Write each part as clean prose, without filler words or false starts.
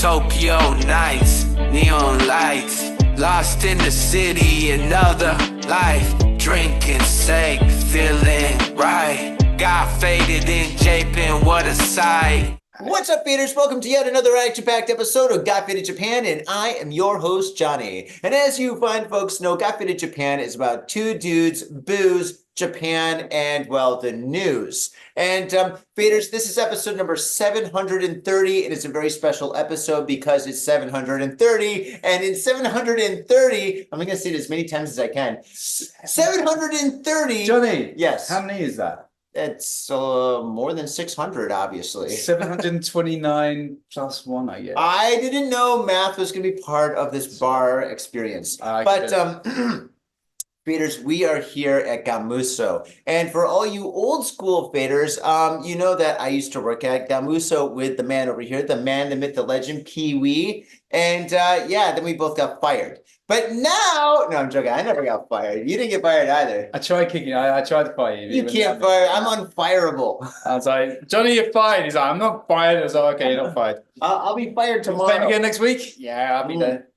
Tokyo nights, neon lights, lost in the city, another life. Drinking sake, feeling right. Got faded in Japan, what a sight. What's up, faders? Welcome to yet another action-packed episode of Got Faded Japan, and I am your host, Johnny. And as you fine folks know, Got Faded Japan is about two dudes, booze, Japan, and, well, the news. And, faders, this is episode number 730. It is a very special episode because it's 730, and in 730, I'm going to say it as many times as I can. 730. Johnny. Yes. How many is that? It's more than 600, obviously. 729 plus one, I guess. I didn't know math was going to be part of this bar experience. Faders, we are here at Gamuso. And for all you old school faders, you know that I used to work at Gamuso with the man over here, the man, the myth, the legend, Pee-wee. And yeah, then we both got fired. But now, no, I'm joking. I never got fired. You didn't get fired either. I tried kicking you. I tried to fire you. You can't fire. I'm unfireable. I was like, Johnny, you're fired. He's like, I'm not fired. I was like, okay, you're not fired. I'll be fired tomorrow. Same again next week? Yeah, I'll be there.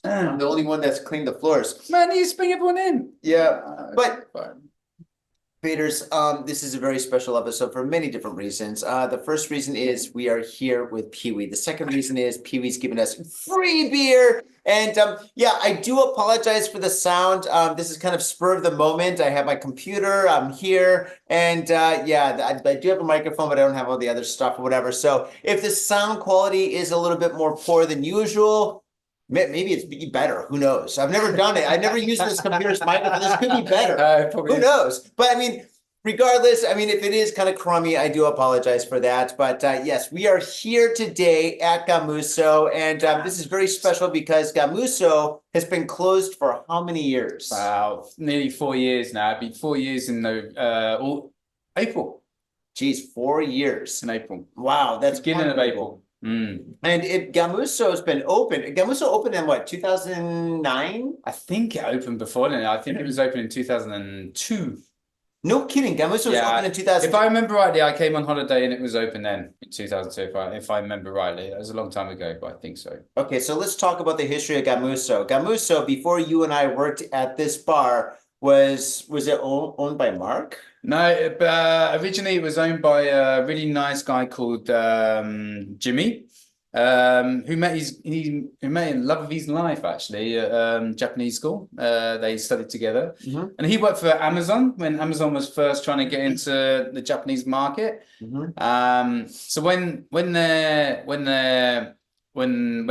I'm the only one that's cleaned the floors. Man, you bring everyone in. Yeah, but faders, this is a very special episode for many different reasons. The first reason is we are here with Pee-wee. The second reason is Pee-wee's giving us free beer. And yeah, I do apologize for the sound. This is kind of spur of the moment. I have my computer, I'm here, and yeah, I do have a microphone, but I don't have all the other stuff or whatever. So if the sound quality is a little bit more poor than usual, maybe it's better. Who knows? I've never done it. I never used this computer's microphone. This could be better. Who knows? But I mean, regardless, I mean, if it is kind of crummy, I do apologize for that. But yes, we are here today at Gamuso, and this is very special because Gamuso has been closed for how many years? Wow, nearly 4 years now. It'd be 4 years in April. Geez, 4 years. In April. Wow, that's beginning of April. And if Gamuso's been open, Gamuso opened in what, 2009? I think it opened before then. I think it was open in 2002. No kidding, Gamuso was open in 2000. If I remember rightly, I came on holiday and it was open then in 2002. If I remember rightly, that was a long time ago, but I think so. Okay, so let's talk about the history of Gamuso. Gamuso, before you and I worked at this bar, was it owned by Mark? No, originally it was owned by a really nice guy called Jimmy, who met in love of his life actually at Japanese school. They studied together, and he worked for Amazon when Amazon was first trying to get into the Japanese market. So when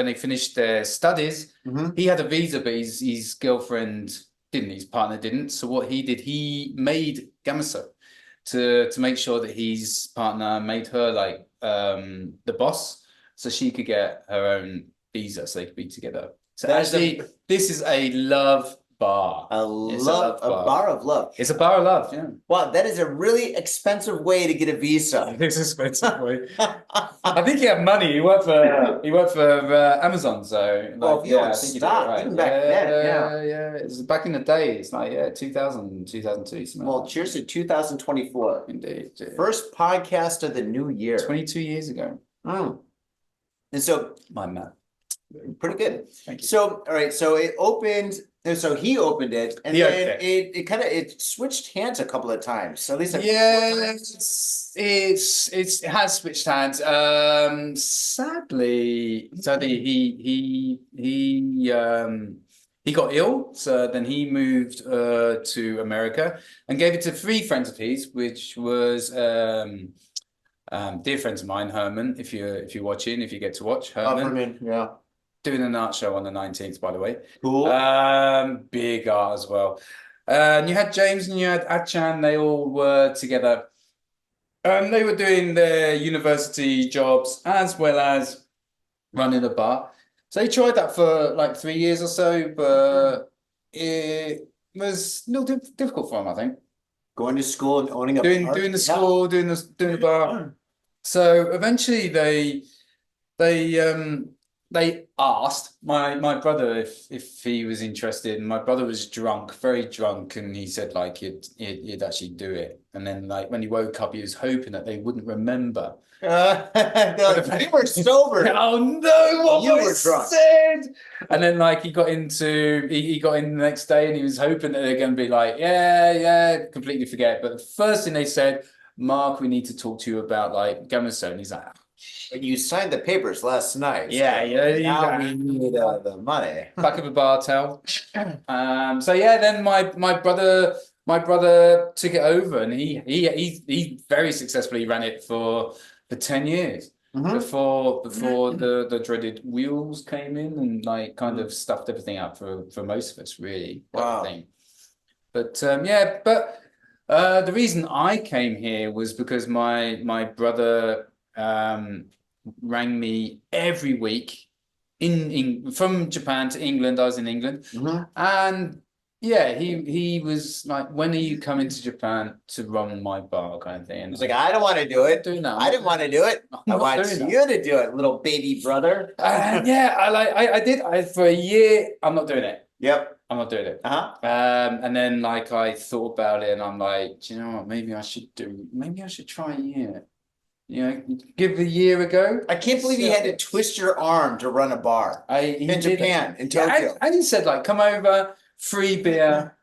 they finished their studies, he had a visa, but his girlfriend didn't, his partner didn't. So what he did, he made Gamuso to make sure that his partner made her like the boss, so she could get her own visa, so they could be together. So actually, this is a love bar. A bar of love. It's a bar of love, yeah. Wow, that is a really expensive way to get a visa. It's an expensive way. I think he had money. He worked for Amazon, so well, if you don't stop, right. Even back then, yeah. It was back in the day. It's like 2000, 2002. Well, cheers to 2024. Indeed. First podcast of the new year. 22 years ago. And so my math. Pretty good. Thank you. So all right, so it opened. And so he opened it, and then it switched hands a couple of times. So at least it has switched hands. Sadly, he got ill, so then he moved to America and gave it to 3 friends of his, which was dear friends of mine, Herman. If you're watching, if you get to watch Herman, yeah. Doing an art show on the 19th, by the way. Cool. Big art as well. And you had James and you had Achan. They all were together. They were doing their university jobs as well as running a bar. So he tried that for like 3 years or so, but it was a little difficult for him, I think. Going to school and owning a bar. Doing the school, doing the bar. So eventually they they asked my brother if he was interested, and my brother was drunk, very drunk, and he said like he'd actually do it. And then like when he woke up, he was hoping that they wouldn't remember. You were sober. Oh no, what You I were drunk. said. And then like he got in the next day, and he was hoping that they're going to be like, yeah, completely forget. But the first thing they said, Mark, we need to talk to you about like Gamuso. And he's like, You signed the papers last night. yeah, Now we need the money. back of a bar towel. So yeah, then my brother took it over, and he very successfully ran it for 10 years before the dreaded wheels came in and like kind of stuffed everything out for most of us, really. Wow. But the reason I came here was because my brother rang me every week from Japan to England. I was in England, and yeah, he was like, when are you coming to Japan to run my bar, kind of thing. And He's like, I don't want to do it. I didn't want to do it. I want you to do it, little baby brother. Yeah, I did for a year. I'm not doing it. Yep. I'm not doing it. And then like I thought about it, and I'm like, do you know what? Maybe I should try a year. You know, give the year a go. I can't believe you had to twist your arm to run a bar in Japan, in Tokyo. And he said, like, come over, free beer,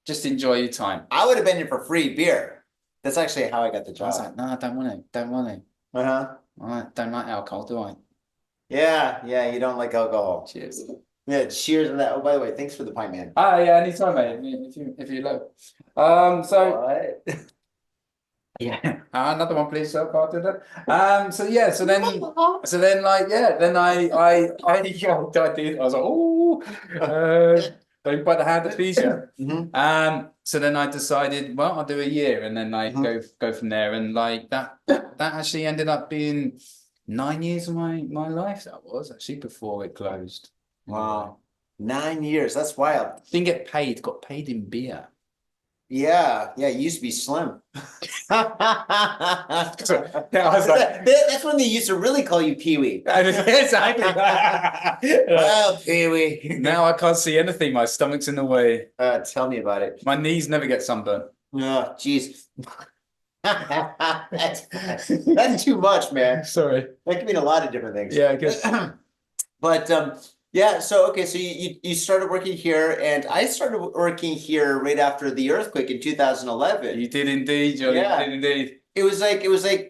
just enjoy your time. I would have been here for free beer. That's actually how I got the I job. was like, no, I don't want it. Don't want it. I don't like alcohol, do I? Yeah, you don't like alcohol. Cheers. Yeah, cheers on that. Oh, by the way, thanks for the pint, man. Yeah, anytime, mate. If you love. So. What? Yeah. Another one, please, sir, bartender. So then I did. I was like, oh, don't bite the hand that feeds you. So then I decided, well, I'll do a year, and then I go from there, and like that actually ended up being 9 years of my life. That was actually before it closed. Wow, 9 years. That's wild. Didn't get paid. Got paid in beer. Yeah, you used to be slim. Yeah, I was like, that's when they used to really call you Pee-wee. Exactly. Well, Pee-wee. Now I can't see anything. My stomach's in the way. Tell me about it. My knees never get sunburned. Oh, jeez. That's too much, man. Sorry. That could mean a lot of different things. Yeah, I guess. But yeah, so you started working here, and I started working here right after the earthquake in 2011. You did indeed, Johnny. Yeah. You did indeed. It was like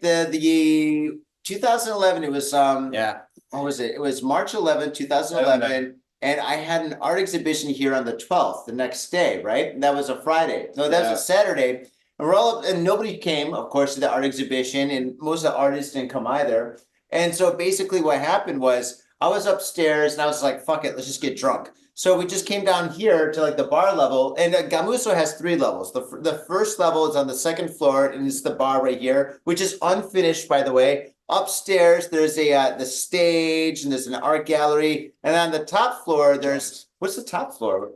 the 2011. It was Yeah. What was it? It was March 11, 2011, and I had an art exhibition here on the 12th, the next day, right? And that was a Friday. No, that was a Saturday. And we're all up, and nobody came, of course, to the art exhibition, and most of the artists didn't come either. And so basically, what happened was, I was upstairs and I was like, fuck it, let's just get drunk. So we just came down here to like the bar level, and Gamuso has 3 levels. The first level is on the second floor, and it's the bar right here, which is unfinished, by the way. Upstairs, there's the stage, and there's an art gallery. And on the top floor, what's the top floor?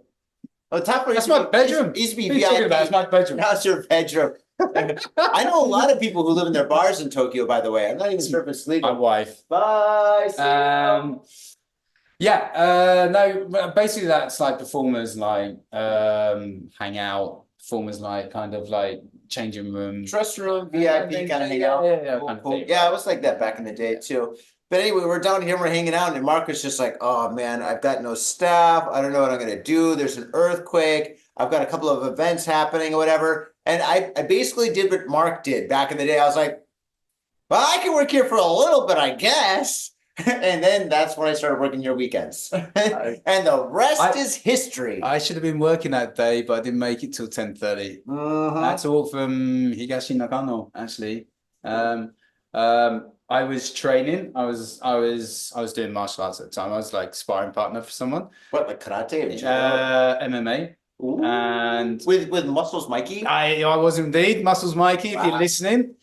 Oh, the top floor. That's my bedroom. Used to be What are you talking about? It's my bedroom. Now it's your bedroom. I know a lot of people who live in their bars in Tokyo, by the way. I'm not even sure if it's legal. My wife. Bye. No, basically that's like performers like hang out, performers like kind of like changing rooms. Trust room, VIP kind of hang out. Yeah, Cool. Yeah, it was like that back in the day too. But anyway, we're down here, we're hanging out, and Mark was just like, oh man, I've got no staff. I don't know what I'm gonna do. There's an earthquake. I've got a couple of events happening or whatever. And I basically did what Mark did back in the day. I was like, well, I can work here for a little bit, I guess. And then that's when I started working here weekends. And the rest is history. I should have been working that day, but I didn't make it till 10:30. That's all from Higashi Nagano, actually. I was training. I was doing martial arts at the time. I was like sparring partner for someone. What, like karate or judo? MMA. Ooh. And with Muscles Mikey? I was indeed Muscles Mikey, if you're listening.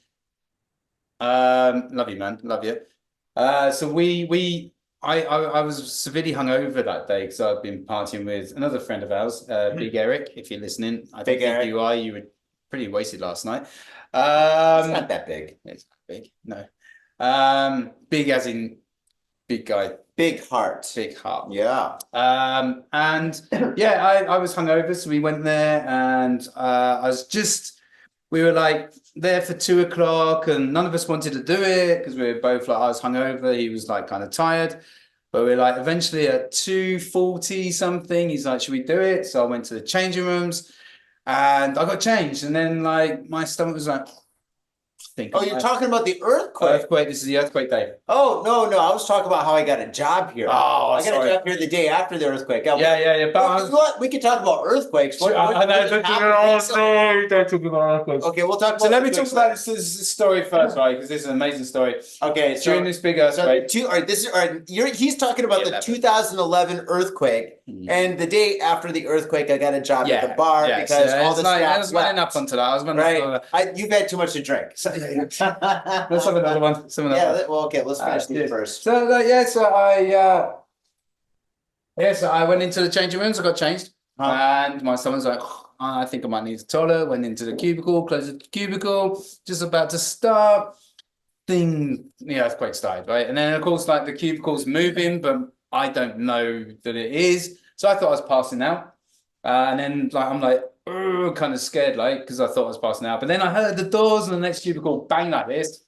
Love you, man. Love you. So I was severely hungover that day because I'd been partying with another friend of ours, Big Eric. If you're listening, I don't think you are. You were pretty wasted last night. It's not that big. It's not big, no. Big as in big guy, Big heart. big heart. Yeah. And yeah, I was hungover, so we went there, and we were like there for 2 o'clock, and none of us wanted to do it because we were both like, I was hungover, he was like kind of tired, but we are like eventually at 2:40 something, he's like, should we do it? So I went to the changing rooms, and I got changed, and then like my stomach was like. Oh, you're talking about the earthquake. Earthquake. This is the earthquake day. Oh, no. I was talking about how I got a job here. Oh, I got a job here the day after the earthquake. Yeah. But you know what? We could talk about earthquakes. I know. Don't talk about earthquakes. Okay, we'll talk about. So let me talk about this story first, right? Because this is an amazing story. Okay, so during this big earthquake. He's talking about the 2011 earthquake, and the day after the earthquake, I got a job at the bar because all the staff I was running up onto that. I was running You've had too much to drink. Let's have another one. Well, okay, let's finish these first. So I went into the changing rooms. I got changed, and my someone's like, I think I might need a toilet. Went into the cubicle, closed the cubicle, just about to start. The earthquake started, right? And then of course, like the cubicle's moving, but I don't know that it is. So I thought I was passing out, and then like I'm like. Kind of scared, like, because I thought I was passing out. But then I heard the doors in the next cubicle bang like this.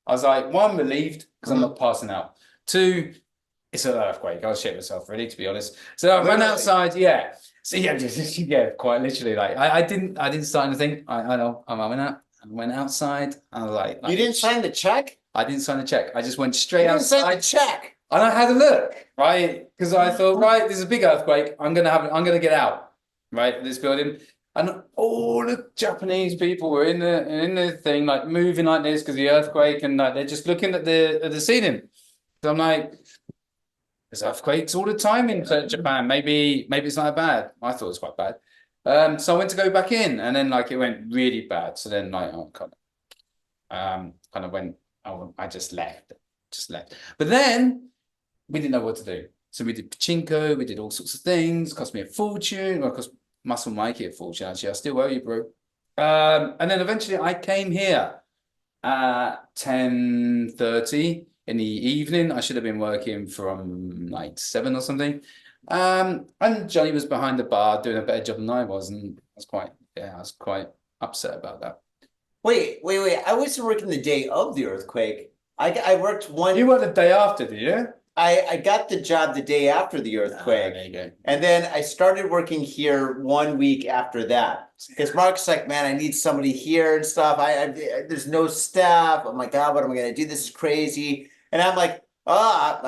I was like, one, relieved because I'm not passing out. Two, it's an earthquake. I was shit myself, really, to be honest. So I ran outside. Yeah. So yeah, quite literally. Like I didn't sign anything. I know. I went outside. I was like, you didn't sign the check? I didn't sign the check. I just went straight outside. You didn't sign the check. And I had a look, right? Because I thought, right, there's a big earthquake. I'm gonna get out. Right, this building, and all the Japanese people were in the thing, like moving like this because the earthquake, and like they're just looking at the ceiling. So I'm like, there's earthquakes all the time in Japan. Maybe it's not bad. I thought it was quite bad. So I went to go back in, and then like it went really bad. So then like I just left. But then we didn't know what to do. So we did pachinko, we did all sorts of things, cost me a fortune, well, cost Muscle Mikey a fortune, actually. I still owe you, bro. And then eventually I came here at 10:30 in the evening. I should have been working from like 7 or something. And Johnny was behind the bar doing a better job than I was, and I was quite upset about that. Wait. I wasn't working the day of the earthquake. I worked one. You worked the day after, did you? I got the job the day after the earthquake. There you go. And then I started working here 1 week after that. Because Mark's like, man, I need somebody here and stuff. There's no staff. Oh my God, what am I going to do? This is crazy. And I'm like, I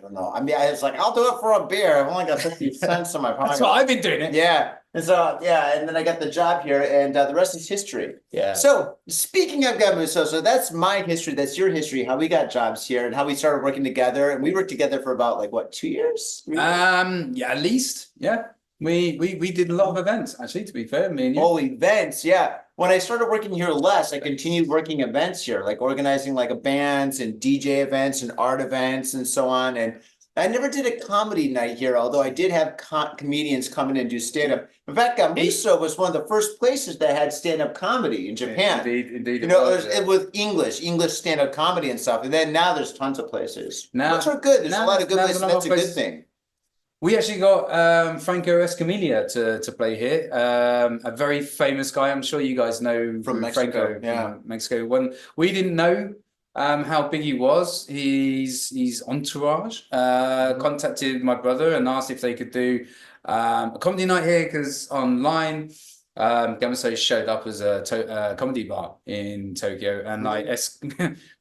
don't know. I mean, I was like, I'll do it for a beer. I've only got 50 cents in my pocket. That's what I've been doing it. Yeah. And so, and then I got the job here, and the rest is history. Yeah. So speaking of Gamuso, so that's my history. That's your history, how we got jobs here and how we started working together. And we worked together for about like, what, 2 years? Yeah, at least. Yeah. We did a lot of events, actually, to be fair. Me and you. Oh, events. Yeah. When I started working here less, I continued working events here, like organizing like bands and DJ events and art events and so on. And I never did a comedy night here, although I did have comedians come in and do stand-up. In fact, Gamuso was one of the first places that had stand-up comedy in Japan. Indeed. You know, it was English stand-up comedy and stuff. And then now there's tons of places. Which are good. There's a lot of good places. That's a good thing. We actually got Franco Escamilla to play here. A very famous guy. I'm sure you guys know from Mexico. Franco, Mexico. When we didn't know how big he was, his entourage contacted my brother and asked if they could do a comedy night here, because online Gamuso showed up as a comedy bar in Tokyo, and like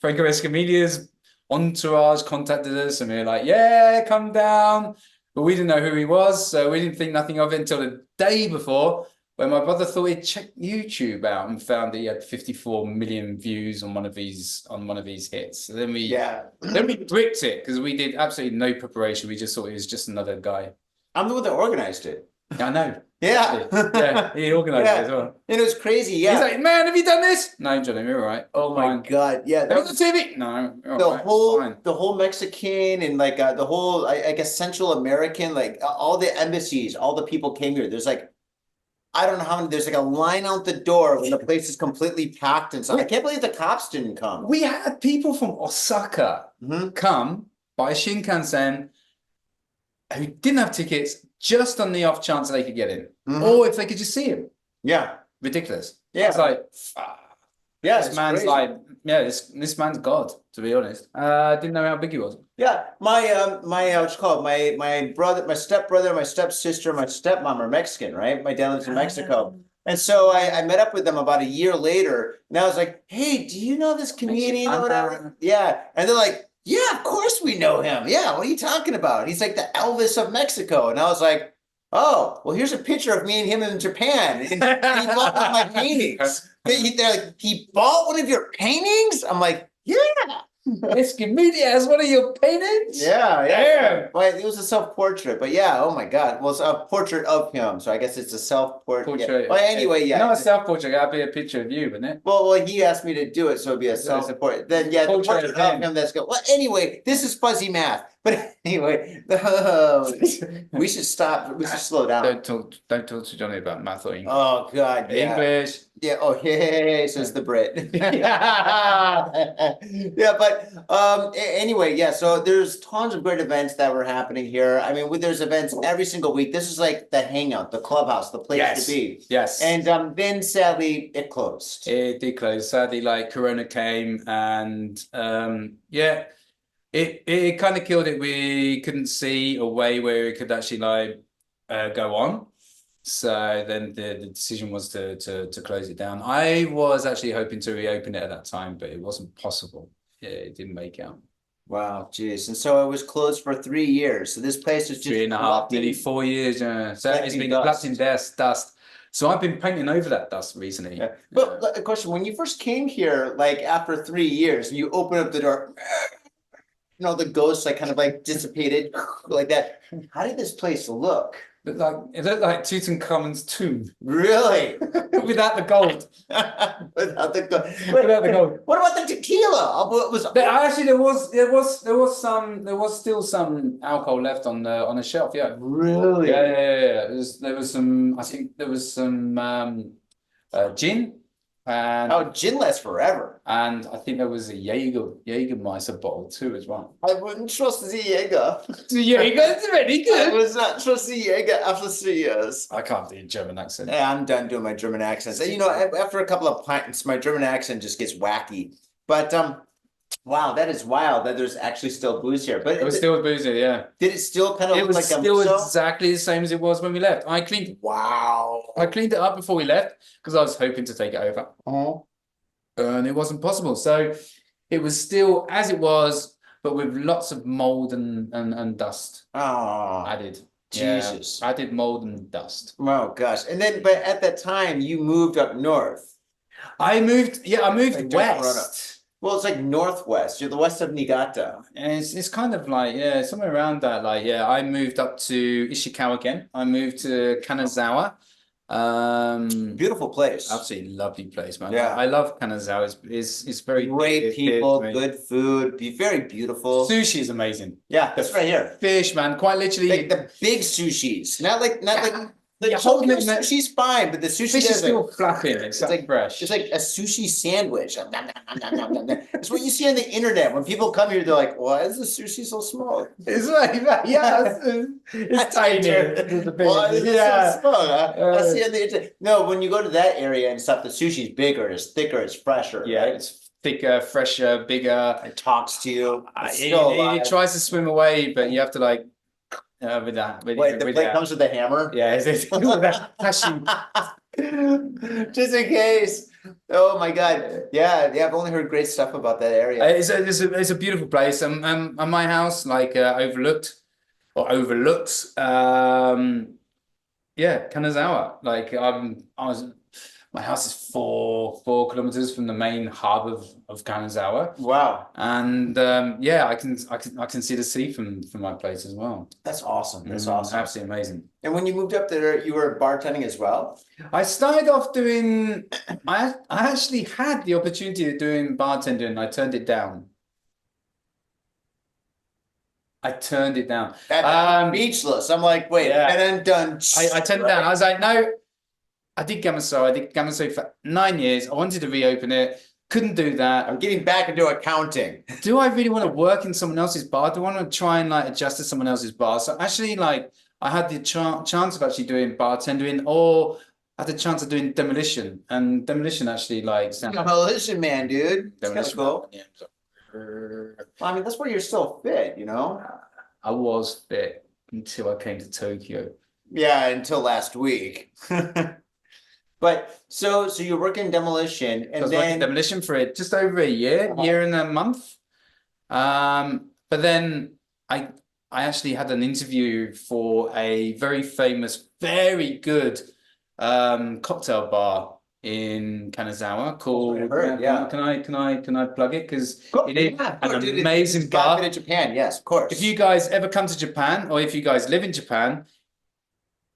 Franco Escamilla's entourage contacted us, and we were like, yeah, come down. But we didn't know who he was, so we didn't think nothing of it until the day before, when my brother thought he'd checked YouTube out and found that he had 54 million views on one of these hits. So then we bricked it, because we did absolutely no preparation. We just thought he was just another guy. I'm the one that organized it. I know. Yeah. Yeah, he organized it as well. And it was crazy, yeah. He's like, man, have you done this? No, Johnny, you're all right. Oh my God, yeah. Have you got TV? No. The whole Mexican and like the whole, I guess, Central American, like all the embassies, all the people came here. There's like, I don't know how many, there's like a line out the door when the place is completely packed and stuff. I can't believe the cops didn't come. We had people from Osaka come by a Shinkansen who didn't have tickets just on the off chance they could get in, or if they could just see him. Yeah. Ridiculous. Yeah. It's like, fuck. Yeah, This it's man's crazy. like, yeah, this man's God, to be honest. Didn't know how big he was. Yeah, what's it called? My brother, my stepbrother, my stepsister, my stepmom are Mexican, right? My dad lives in Mexico. And so I met up with them about a year later, and I was like, hey, do you know this comedian or whatever? Yeah. And they're like, yeah, of course we know him. Yeah, what are you talking about? He's like the Elvis of Mexico. And I was like, oh, well, here's a picture of me and him in Japan. And he bought one of my paintings. They're like, he bought one of your paintings? I'm like, yeah. This comedian has one of your paintings? Yeah. Damn. Well, it was a self-portrait, but yeah, oh my God. Well, it's a portrait of him, so I guess it's a self-portrait. Yeah. Portrait. Well, anyway, yeah. Not a self-portrait, that'd be a picture of you, wouldn't it? Well, he asked me to do it, so it'd be a self-portrait. Then, yeah, the portrait portrait of him, that's good. Well, anyway, this is fuzzy math. But anyway, we should stop. We should slow down. Don't talk to Johnny about math or English. Oh, God, yeah. English. Yeah, oh, hey, says the Brit. Yeah, but anyway, yeah, so there's tons of great events that were happening here. I mean, there's events every single week. This is like the hangout, the clubhouse, the place to be. Yes. And then sadly it closed. It did close. Sadly, like Corona came and yeah, it kind of killed it. We couldn't see a way where it could actually like go on. So then the decision was to close it down. I was actually hoping to reopen it at that time, but it wasn't possible. Yeah, it didn't make out. Wow, geez. And so it was closed for 3 years. So this place was just 3.5, nearly 4 years. So it's been collecting dust. So I've been painting over that dust recently. Yeah. But a question, when you first came here, like after 3 years, you open up the door, you know, the ghosts like kind of like dissipated like that. How did this place look? It looked like Tutankhamun's tomb. Really? Without the gold. Without the gold. Without the gold. What about the tequila? Actually, there was still some alcohol left on the shelf. Yeah. Really? Yeah. There was some. I think there was some gin. And gin lasts forever. And I think there was a Jägermeister bottle too as well. I wouldn't trust the Jäger. The Jäger's very good. I was not trust the Jäger after 3 years. I can't do a German accent. Yeah, I'm done doing my German accents. You know, after a couple of pints, my German accent just gets wacky. But wow, that is wild that there's actually still booze here. But it was still boozy, yeah. Did it still kind of look like Gamuso? It was still exactly the same as it was when we left. I cleaned it up before we left because I was hoping to take it over. And it wasn't possible. So it was still as it was, but with lots of mold and dust added. Jesus. Yeah, added mold and dust. Oh gosh. And then but at that time you moved up north. I moved like west. Well, it's like northwest. You're the west of Niigata. And it's kind of like, yeah, somewhere around that. Like, yeah, I moved up to Ishikawa again. I moved to Kanazawa. Beautiful place. Absolutely lovely place, man. Yeah. I love Kanazawa. It's very great people, good food, very beautiful. Sushi is amazing. Yeah, that's right here. Fish, man, quite literally. Like the big sushis. Not like the Tokyo sushi's fine, but the sushi fish is still flapping. It's like fresh. It's like a sushi sandwich. It's what you see on the internet. When people come here, they're like, why is the sushi so small? It's like that. Yeah, it's tiny. Why is it so small? I see on the internet. No, when you go to that area and stuff, the sushi's bigger, it's thicker, it's fresher. Yeah, right? It's thicker, fresher, bigger. It talks to you. It tries to swim away, but you have to like with that. Wait, the plate comes with a hammer? Yeah, it's with that passion. Just in case. Oh my God. Yeah, I've only heard great stuff about that area. It's a beautiful place. And my house like overlooks Kanazawa. Like my house is 4 kilometers from the main hub of Kanazawa. Wow. And yeah, I can see the sea from my place as well. That's awesome. That's awesome. Absolutely amazing. And when you moved up there, you were bartending as well? I started off doing I actually had the opportunity of doing bartending and I turned it down. Speechless. I'm like, wait, yeah. And then done. I turned it down. I was like, no. I did Gamuso for 9 years. I wanted to reopen it. couldn't do that. I'm getting back into accounting. Do I really want to work in someone else's bar? Do I want to try and like adjust to someone else's bar? So actually, like I had the chance of actually doing bartending, or I had the chance of doing demolition, and demolition actually like Demolition man, dude. It's kind of demolition. cool. Yeah. Well, I mean, that's where you're still fit, you know? I was fit until I came to Tokyo. Yeah, until last week. But so you work in demolition, I and was working then demolition for just over a year and a month. But then I actually had an interview for a very famous, very good cocktail bar in Kanazawa called. I heard, yeah. Can I plug it? Because it is yeah, an dude, amazing it's got bar. been in Japan, yes, of course. If you guys ever come to Japan, or if you guys live in Japan,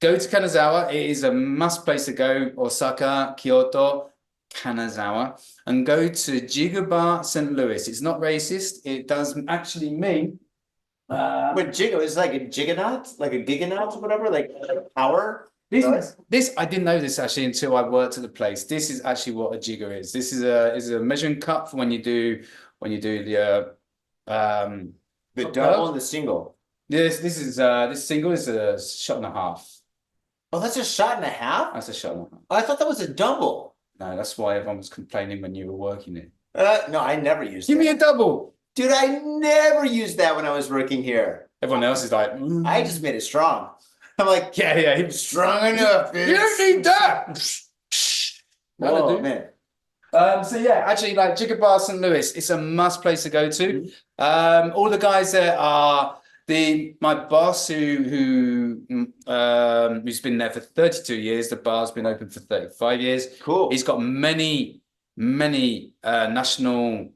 go to Kanazawa. It is a must place to go. Osaka, Kyoto, Kanazawa, and go to Jigabar St. Louis. It's not racist. It does actually mean. But Jigo is like a gigonaut, like a gigonaut or whatever, like power. This I didn't know this actually until I worked at the place. This is actually what a jigger is. This is a measuring cup for when you do the double and the single. This single is a shot and a half. Oh, that's a shot and a half? That's a shot and a half. Oh, I thought that was a double. No, that's why everyone was complaining when you were working it. No, I never used Give that. me a double. Dude, I never used that when I was working here. Everyone else is like, I just made it strong. I'm like, yeah, he was strong enough, bitch. You don't need that. Oh, man. So yeah, actually, like Jigabar St. Louis, it's a must place to go to. All the guys there are my boss who's been there for 32 years. The bar's been open for 35 years. Cool. He's got many national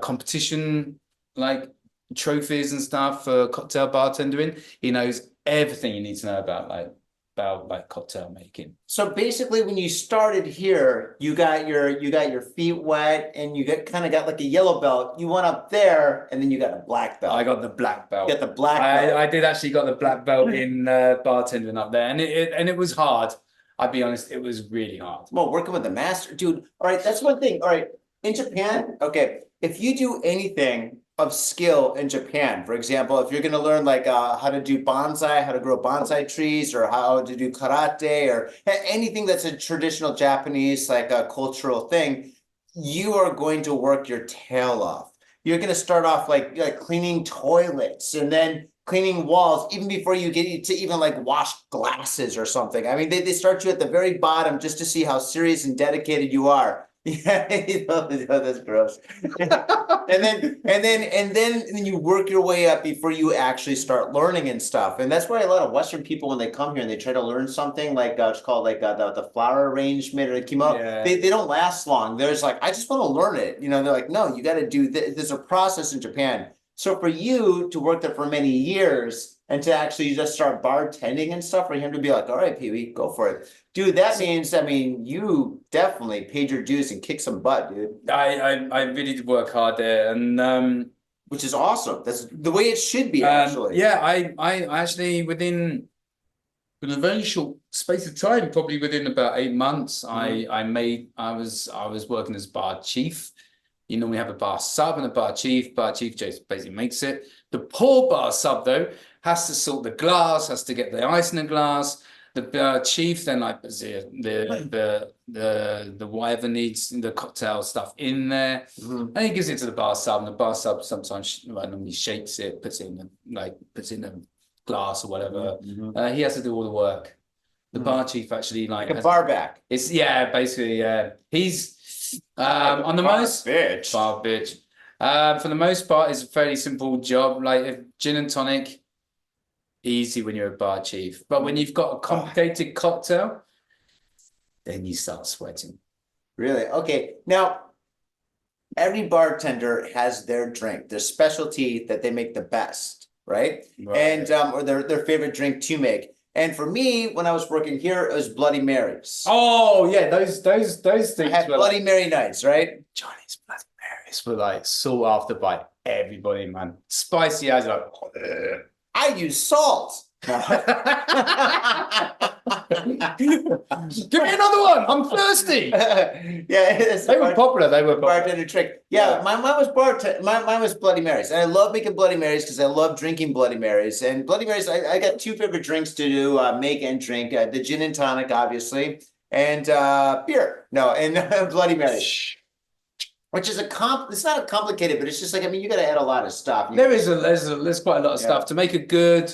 competition like trophies and stuff for cocktail bartending. He knows everything you need to know about cocktail making. So basically, when you started here, you got your feet wet, and you got like a yellow belt. You went up there, and then you got a black belt. I got the black belt. You got the black belt. I did actually got the black belt in bartending up there, and it was hard. I'll be honest, it was really hard. Well, working with the master, dude. All right, that's one thing. All right, in Japan, okay, if you do anything of skill in Japan, for example, if you're going to learn like how to do bonsai, how to grow bonsai trees, or how to do karate, or anything that's a traditional Japanese like a cultural thing, you are going to work your tail off. You're going to start off like cleaning toilets, and then cleaning walls, even before you get to even like wash glasses or something. I mean, they start you at the very bottom just to see how serious and dedicated you are. Yeah, that's gross. and then you work your way up before you actually start learning and stuff. And that's why a lot of Western people, when they come here and they try to learn something like it's called like the flower arrangement or the kimono, they don't last long. There's like, I just want to learn it. You know, they're like, no, you got to do this. There's a process in Japan. So for you to work there for many years and to actually just start bartending and stuff, for him to be like, all right, Pee-wee, go for it. Dude, that means, I mean, you definitely paid your dues and kicked some butt, dude. I really did work hard there, and which is awesome. That's the way it should be, actually. Yeah, I actually within a very short space of time, probably within about 8 months, I was working as bar chief. You normally have a bar sub and a bar chief. Bar chief just basically makes it. The poor bar sub, though, has to sort the glass, has to get the ice in the glass. The bar chief then like the whatever needs the cocktail stuff in there, and he gives it to the bar sub. And the bar sub sometimes normally shakes it, puts in a glass or whatever. He has to do all the work. The bar chief actually like a bar back. It's basically he's. On the most bar bitch. For the most part, it's a fairly simple job. Like if gin and tonic, easy when you're a bar chief. But when you've got a complicated cocktail, then you start sweating. Really? Okay. Now, every bartender has their drink, their specialty that they make the best, right? And or their favorite drink to make. And for me, when I was working here, it was Bloody Marys. Oh yeah, those things. I had Bloody Mary nights, right? Johnny's Bloody Marys were like sought after by everybody, man. Spicy as like. I use salt. Give me another one. I'm thirsty. Yeah, it's They were popular. They were popular. bartender trick. Yeah, mine was Bloody Marys, and I love making Bloody Marys because I love drinking Bloody Marys. And Bloody Marys, I got two favorite drinks to do, make and drink: the gin and tonic, obviously, and beer. No, and Bloody Mary, which is it's not complicated, but it's just like, I mean, you got to add a lot of stuff. There's quite a lot of stuff to make a good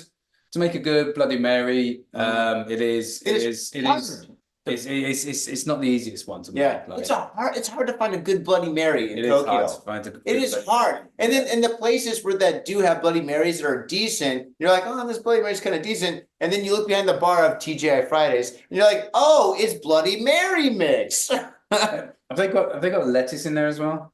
Bloody Mary. It's not the easiest one to make. Yeah, it's hard to find a good Bloody Mary in Tokyo. It is hard. And then in the places that do have Bloody Marys that are decent, you're like, oh, this Bloody Mary's kind of decent. And then you look behind the bar of TGI Fridays, and you're like, oh, it's Bloody Mary mix. Have they got lettuce in there as well?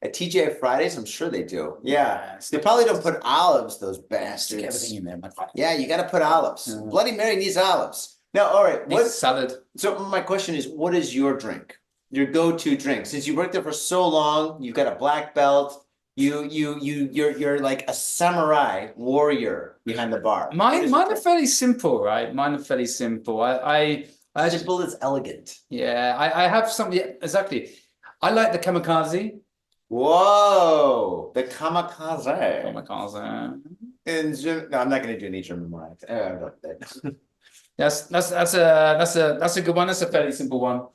At TGI Fridays, I'm sure they do. Yeah, they probably don't put olives, those bastards. Stick everything in there, man. Yeah, you got to put olives. Bloody Mary needs olives. Now, all right. What salad? So my question is, what is your drink? Your go-to drink? Since you worked there for so long, you've got a black belt. You're like a samurai warrior behind the bar. Mine are fairly simple, right? Mine are fairly simple. I simple is elegant. Yeah, I have something. Yeah, exactly. I like the kamikaze. Whoa, the kamikaze. Kamikaze. No, I'm not going to do any German line. That's a good one. That's a fairly simple one.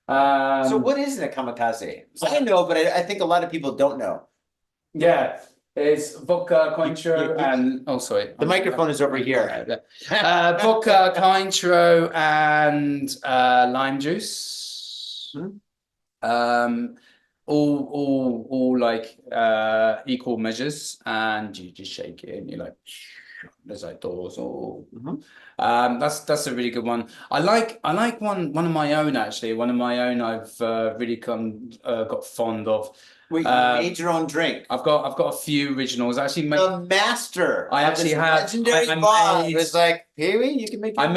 So what is a kamikaze? I know, but I think a lot of people don't know. Yeah, it's vodka, cointreau, and sorry, the microphone is over here. Vodka, cointreau, and lime juice. All like equal measures, and you just shake it, and you're like, there's like doors or. That's a really good one. I like one of my own actually. One of my own I've really got fond of. Wait, you made your own drink? I've got a few originals. I actually made the master. I actually had legendary bar. It was like, Pee-wee, you can make. I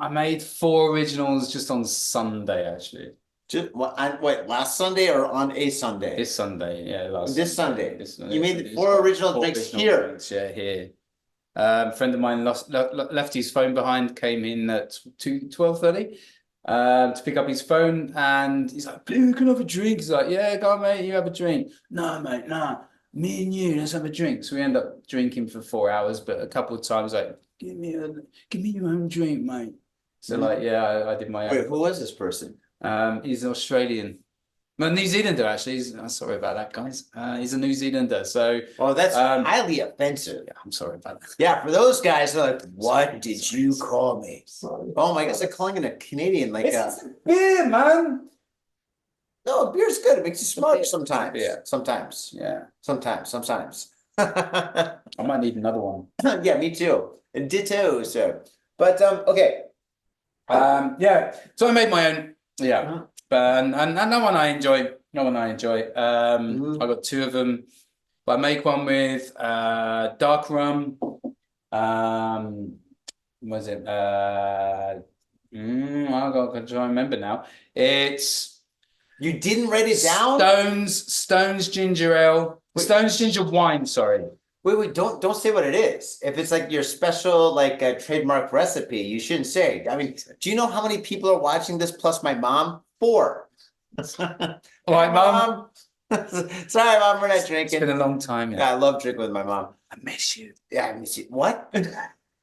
made 4 originals just on Sunday actually. Wait, last Sunday or on a Sunday? This Sunday, yeah. This Sunday. You made 4 original drinks here. Yeah, here. A friend of mine left his phone behind, came in at 12:30 to pick up his phone, and he's like, "Blue, can I have a drink?" He's like, "Yeah, go on, mate, you have a drink." "No, mate, no, me and you, let's have a drink." So we end up drinking for 4 hours, but a couple of times like, give me your own drink, mate. So like, yeah, I did my own. Wait, who was this person? He's Australian. No, New Zealander actually. Sorry about that, guys. He's a New Zealander. So that's highly offensive. Yeah, I'm sorry about that. Yeah, for those guys, they're like, "What did you call me?" Oh my gosh, they're calling it a Canadian like it's beer, man. No, beer's good. It makes you smart sometimes. Yeah, sometimes. Yeah, sometimes. I might need another one. Yeah, me too. Ditto, sir. But okay. Yeah. So I made my own. Yeah. And that one I enjoy. I got 2 of them. But I make one with dark rum. Was it? I got to try and remember now. It's. You didn't write it down? Stones ginger ale. Stones ginger wine. Sorry. Wait! Don't say what it is. If it's like your special, like a trademark recipe, you shouldn't say. I mean, do you know how many people are watching this? Plus my mom, 4. All right, Mom. Sorry, Mom, we're not drinking. It's been a long time. Yeah, I love drinking with my mom. I miss you. Yeah, I miss you. What?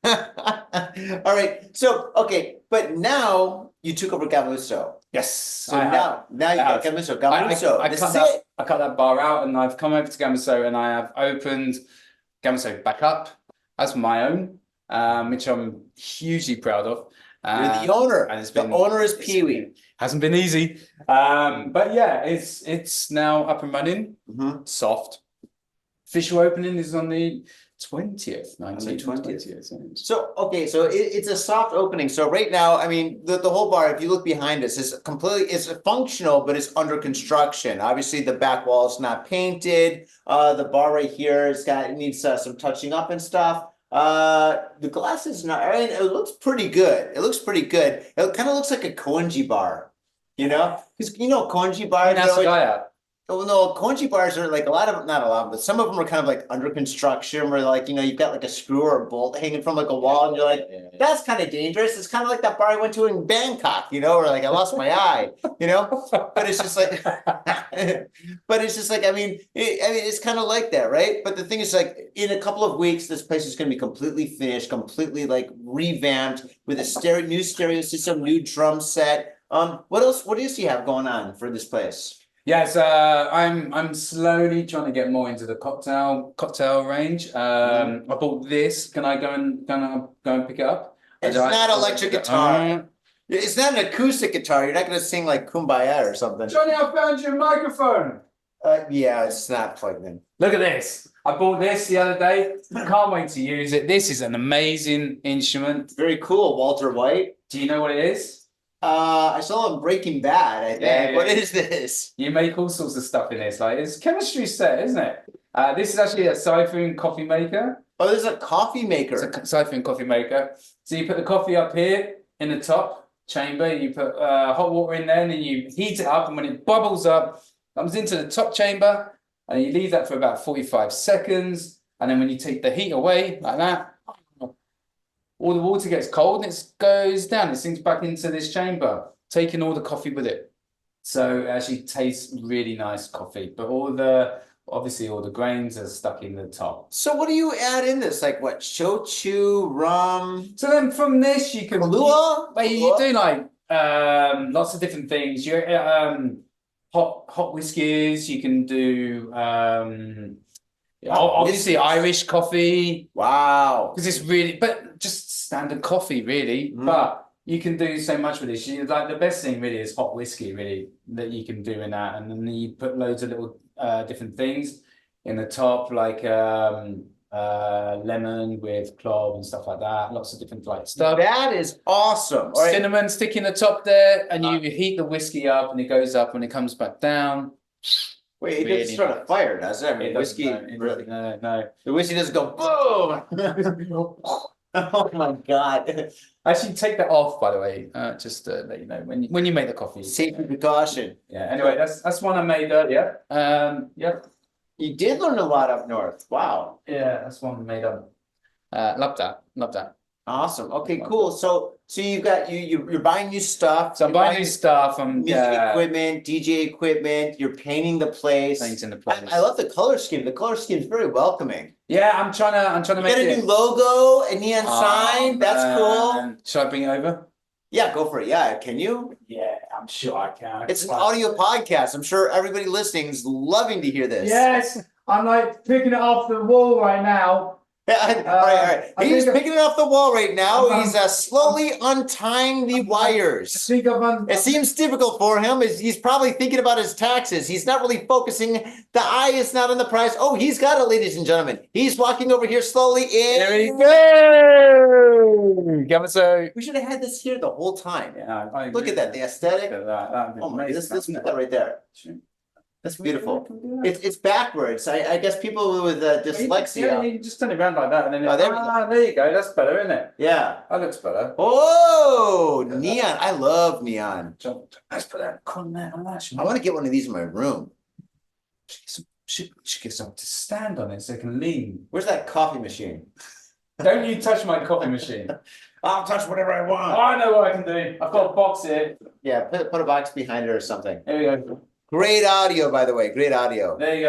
All right. So okay, but now you took over Gamuso. Yes. So now you got Gamuso. I cut that bar out, and I've come over to Gamuso, and I have opened Gamuso back up as my own, which I'm hugely proud of. You're the owner. And the owner is Pee-wee. Hasn't been easy, but yeah, it's now up and running. Soft. Official opening is on the 20th, 19th. So okay, so it's a soft opening. So right now, I mean, the whole bar, if you look behind us, it's functional, but it's under construction. Obviously, the back wall is not painted. The bar right here needs some touching up and stuff. The glass is not. I mean, it looks pretty good. It kind of looks like a Konji bar, you know, because Konji bar. Asagaya. Oh no, Konji bars are like a lot of not a lot, but some of them are kind of like under construction where like you've got like a screw or a bolt hanging from like a wall, and you're like, that's kind of dangerous. It's kind of like that bar I went to in Bangkok, where like I lost my eye, But it's just like, but it's just like I mean, it's kind of like that, right? But the thing is, like, in a couple of weeks, this place is going to be completely finished, completely like revamped with a new stereo system, new drum set. What else? What else do you have going on for this place? Yes, I'm slowly trying to get more into the cocktail range. I bought this. Can I go and pick it up? It's not electric guitar. It's not an acoustic guitar. You're not going to sing like Kumbaya or something. Johnny, I found your microphone. Yeah, it's not plugged in. Look at this. I bought this the other day. Can't wait to use it. This is an amazing instrument. Very cool, Walter White. Do you know what it is? I saw him Breaking Bad, I think. Yeah. What is this? You make all sorts of stuff in this. Like, it's chemistry set, isn't it? This is actually a siphon coffee maker. Oh, this is a coffee maker. It's a siphon coffee maker. So you put the coffee up here in the top chamber. You put hot water in there, and then you heat it up. And when it bubbles up, comes into the top chamber, and you leave that for about 45 seconds. And then when you take the heat away, like that, all the water gets cold and it goes down. It sinks back into this chamber, taking all the coffee with it. So it actually tastes really nice coffee, but obviously all the grains are stuck in the top. So what do you add in this? Like what? Shochu, rum? So then from this you can you do like lots of different things. You hot whiskeys. You can do obviously Irish coffee. Wow. Because it's really, but just standard coffee really. But you can do so much with this. Like the best thing really is hot whiskey really that you can do in that, and then you put loads of little different things in the top, like lemon with clove and stuff like that. Lots of different like stuff. That is awesome. Right. Cinnamon stick in the top there, and you heat the whiskey up, and it goes up when it comes back down. Wait, it doesn't start a fire, does it? I mean, whiskey. No. The whiskey doesn't go boom. Oh my God. Actually, take that off, by the way, just to let you know when you make the coffee. Safety precaution. Yeah. Anyway, that's one I made earlier. Yeah. You did learn a lot up north. Wow. Yeah, that's one I made up. Love that. Awesome. Okay, cool. So you've got you're buying new stuff. So I'm buying new stuff. I'm music equipment, DJ equipment. You're painting the place. Painting the place. I love the color scheme. The color scheme is very welcoming. Yeah, I'm trying to make it. You got a new logo, a neon sign. That's cool. Should I bring it over? Yeah, go for it. Yeah, can you? Yeah, I'm sure I can. It's an audio podcast. I'm sure everybody listening is loving to hear this. Yes, I'm like picking it off the wall right now. All right. He's picking it off the wall right now. He's slowly untying the wires. It seems difficult for him. He's probably thinking about his taxes. He's not really focusing. The eye is not on the prize. Oh, he's got it, ladies and gentlemen. He's walking over here slowly in. There we go. Gamuso. We should have had this here the whole time. Yeah, I look at that. The aesthetic. Look at that. Oh my, let's put that right there. That's beautiful. It's backwards. I guess people with dyslexia. Yeah, you just turn it around like that, and then there you go. That's better, isn't it? Yeah, that looks better. Oh, neon! I love neon. Let's put that on that. I want to get one of these in my room. She gets something to stand on it so it can lean. Where's that coffee machine? Don't you touch my coffee machine. I'll touch whatever I want. I know what I can do. I've got a box here. Yeah, put a box behind it or something. There we go. Great audio, by the way. Great audio. There you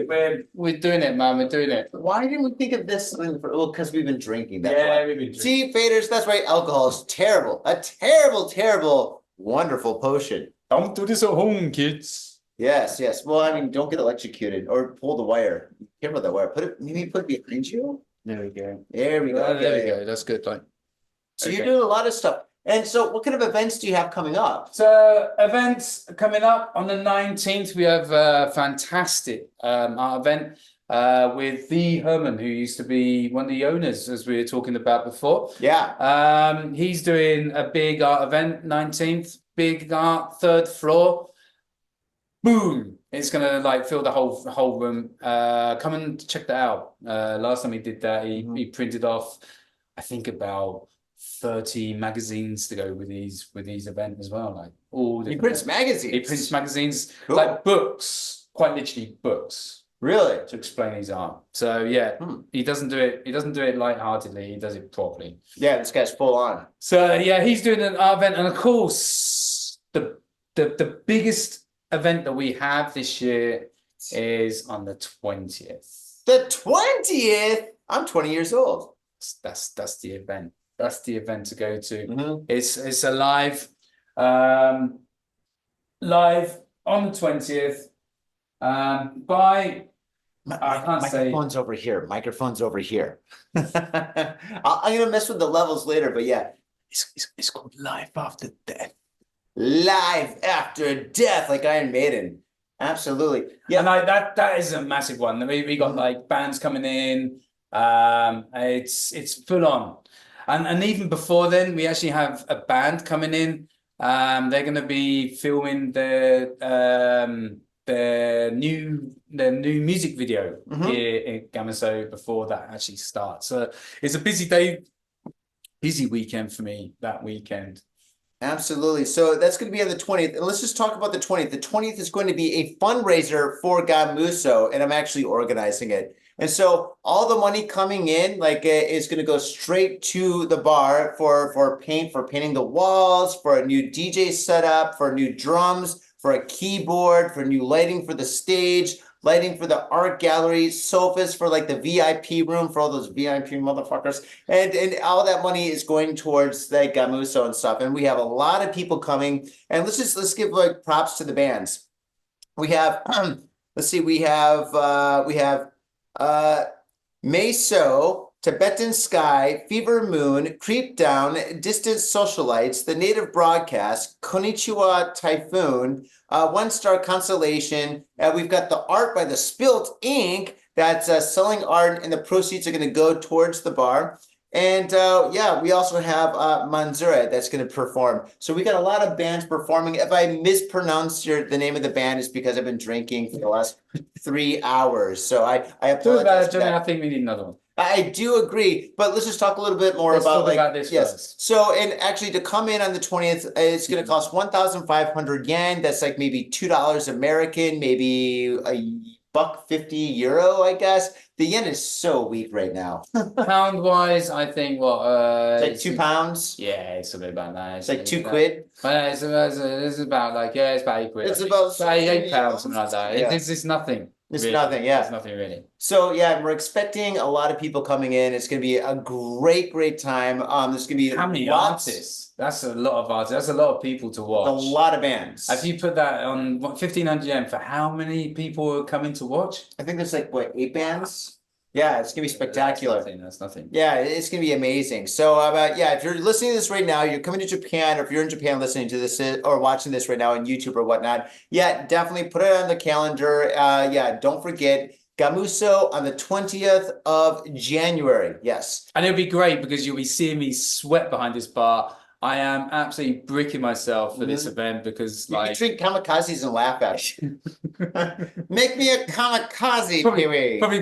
go. We're doing it, man. We're doing it. Why didn't we think of this? Well, because we've been drinking. That's why. We've been drinking. See, faders, that's right. Alcohol is terrible. A terrible, terrible, wonderful potion. Don't do this at home, kids. Yes. Well, I mean, don't get electrocuted or pull the wire. Care about that wire. Maybe put it behind you. There we go. There we go. That's good. Like. So you're doing a lot of stuff. And so what kind of events do you have coming up? So events coming up on the 19th, we have a fantastic art event with the Herman, who used to be one of the owners, as we were talking about before. Yeah. He's doing a big art event, 19th, big art, 3rd floor. Boom! It's gonna like fill the whole room. Come and check that out. Last time he did that, he printed off, I think about 30 magazines to go with these events as well. Like all the he prints magazines. He prints magazines, cool. like books, quite literally books Really? to explain his art. So yeah, he doesn't do it lightheartedly. He does it properly. Yeah, this guy's full on. So yeah, he's doing an art event, and of course, the biggest event that we have this year is on the 20th. The 20th? I'm 20 years old. That's the event. That's the event to go to. Mm-hmm. It's a live on the 20th. By I can't say. Microphone's over here. Microphone's over here. I'm gonna mess with the levels later, but yeah, It's called Life After Death. live after death, like Iron Maiden. Absolutely. Yeah. And that is a massive one. We got like bands coming in. It's full on. And even before then, we actually have a band coming in. They're going to be filming the new music video here in Gamuso before that actually starts. So it's a busy weekend for me that weekend. Absolutely. So that's going to be on the 20th. And let's just talk about the 20th. The 20th is going to be a fundraiser for Gamuso, and I'm actually organizing it. And so all the money coming in, like, is going to go straight to the bar for painting the walls, for a new DJ setup, for new drums, for a keyboard, for new lighting for the stage, lighting for the art gallery, sofas for like the VIP room for all those VIP motherfuckers. And all that money is going towards the Gamuso and stuff. And we have a lot of people coming. And let's give like props to the bands. We have let's see, we have Meso, Tibetan Sky, Fever Moon, Creep Down, Distant Socialites, The Native Broadcast, Konnichiwa Typhoon, One Star Constellation. We've got the art by the Spilt Ink that's selling art, and the proceeds are going to go towards the bar. And yeah, we also have Manzura that's going to perform. So we got a lot of bands performing. If I mispronounce the name of the band, it's because I've been drinking for the last 3 hours. So I apologize. I think we need another one. I do agree, but let's just talk a little bit more about this yes. first. So, and actually to come in on the 20th, it's going to cost 1,500 yen. That's like maybe $2 American, maybe $1.50 euro, I guess. The yen is so weak right now. Pound wise, I think It's like £2. Yeah, it's something about that. It's like 2 quid. It's about like it's about 8 quid. It's about £8, something like that. Yeah. It's nothing. It's really. nothing, yeah. It's nothing really. So yeah, we're expecting a lot of people coming in. It's going to be a great time. There's going to be how many artists? That's a lot of artists. That's a lot of people to watch. A lot of bands. If you put that on 1,500 yen for how many people are coming to watch? I think there's like what, 8 bands? Yeah, it's gonna be spectacular. That's nothing. Yeah, it's gonna be amazing. So yeah, if you're listening to this right now, you're coming to Japan, or if you're in Japan listening to this or watching this right now on YouTube or whatnot, yeah, definitely put it on the calendar. Yeah, don't forget Gamuso on the 20th of January. Yes. And it'll be great because you'll be seeing me sweat behind this bar. I am absolutely bricking myself for this event because you can drink kamikazes and laugh at you. Make me a kamikaze,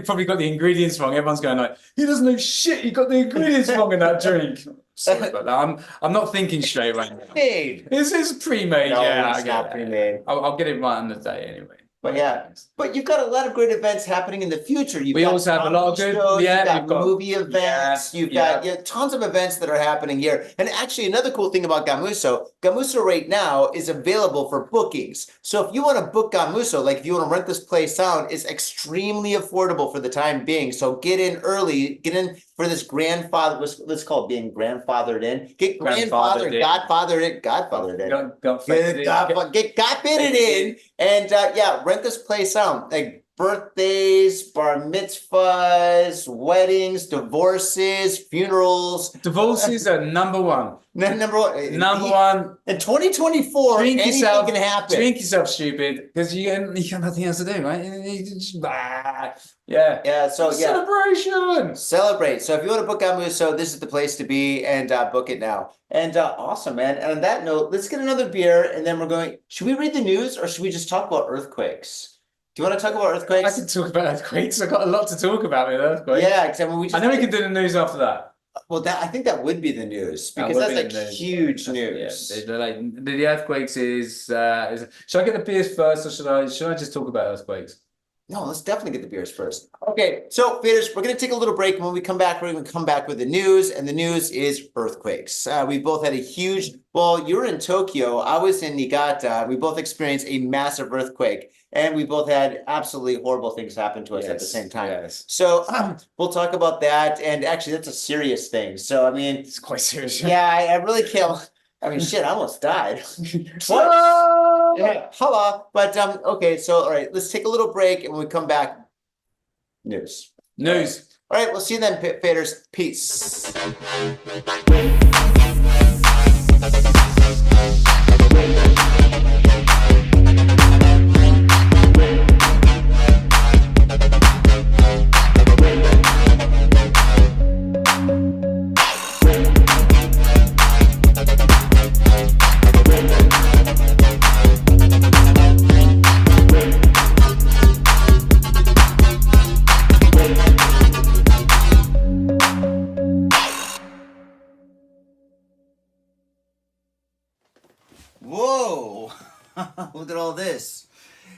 probably got the ingredients wrong. Everyone's going like, he doesn't know shit. He got the ingredients wrong in that drink. Sorry about that. I'm not thinking straight right now. Made. This is pre-made. No, yeah, it's not pre-made. I'll get it right on the day anyway. But yeah, but you've got a lot of great events happening in the future. We also have a lot of good shows, we've got got movie events. You've got tons of events that are happening here. And actually, another cool thing about Gamuso right now is available for bookings. So if you want to book Gamuso, like if you want to rent this place out, it's extremely affordable for the time being. So get in early, get in for this grandfather. Let's call it being grandfathered in. Get godfathered in. Get godfitted in, and yeah, rent this place out. Like birthdays, bar mitzvahs, weddings, divorces, funerals. Divorces are number one. Number one. Number one. In 2024, anything can happen. Drink yourself stupid because you got nothing else to do, right? Yeah. So celebration. Celebrate. So if you want to book Gamuso, this is the place to be, and book it now. And awesome, man. And on that note, let's get another beer, and then we're going. Should we read the news, or should we just talk about earthquakes? Do you want to talk about earthquakes? I can talk about earthquakes. I've got a lot to talk about with earthquakes. Yeah, except we we can do the news after that. Well, I think that would be the news That because would that's be like the news. huge Yeah, news. they're like the earthquakes is. Should I get the beers first, or should I just talk about earthquakes? No, let's definitely get the beers first. Okay, so faders, we're gonna take a little break. When we come back, we're gonna come back with the news, and the news is earthquakes. We both had a huge. Well, you were in Tokyo. I was in Niigata. We both experienced a massive earthquake, and we both had absolutely horrible things happen to us at the same time. Yes. So we'll talk about that. And actually, that's a serious thing. So I mean, It's quite serious. yeah, I really can't. I mean, shit, I almost died. What? Yeah, hello. But okay, so all right, let's take a little break, and when we come back, news. News. All right, we'll see you then, faders. Peace. Whoa! Look at all this.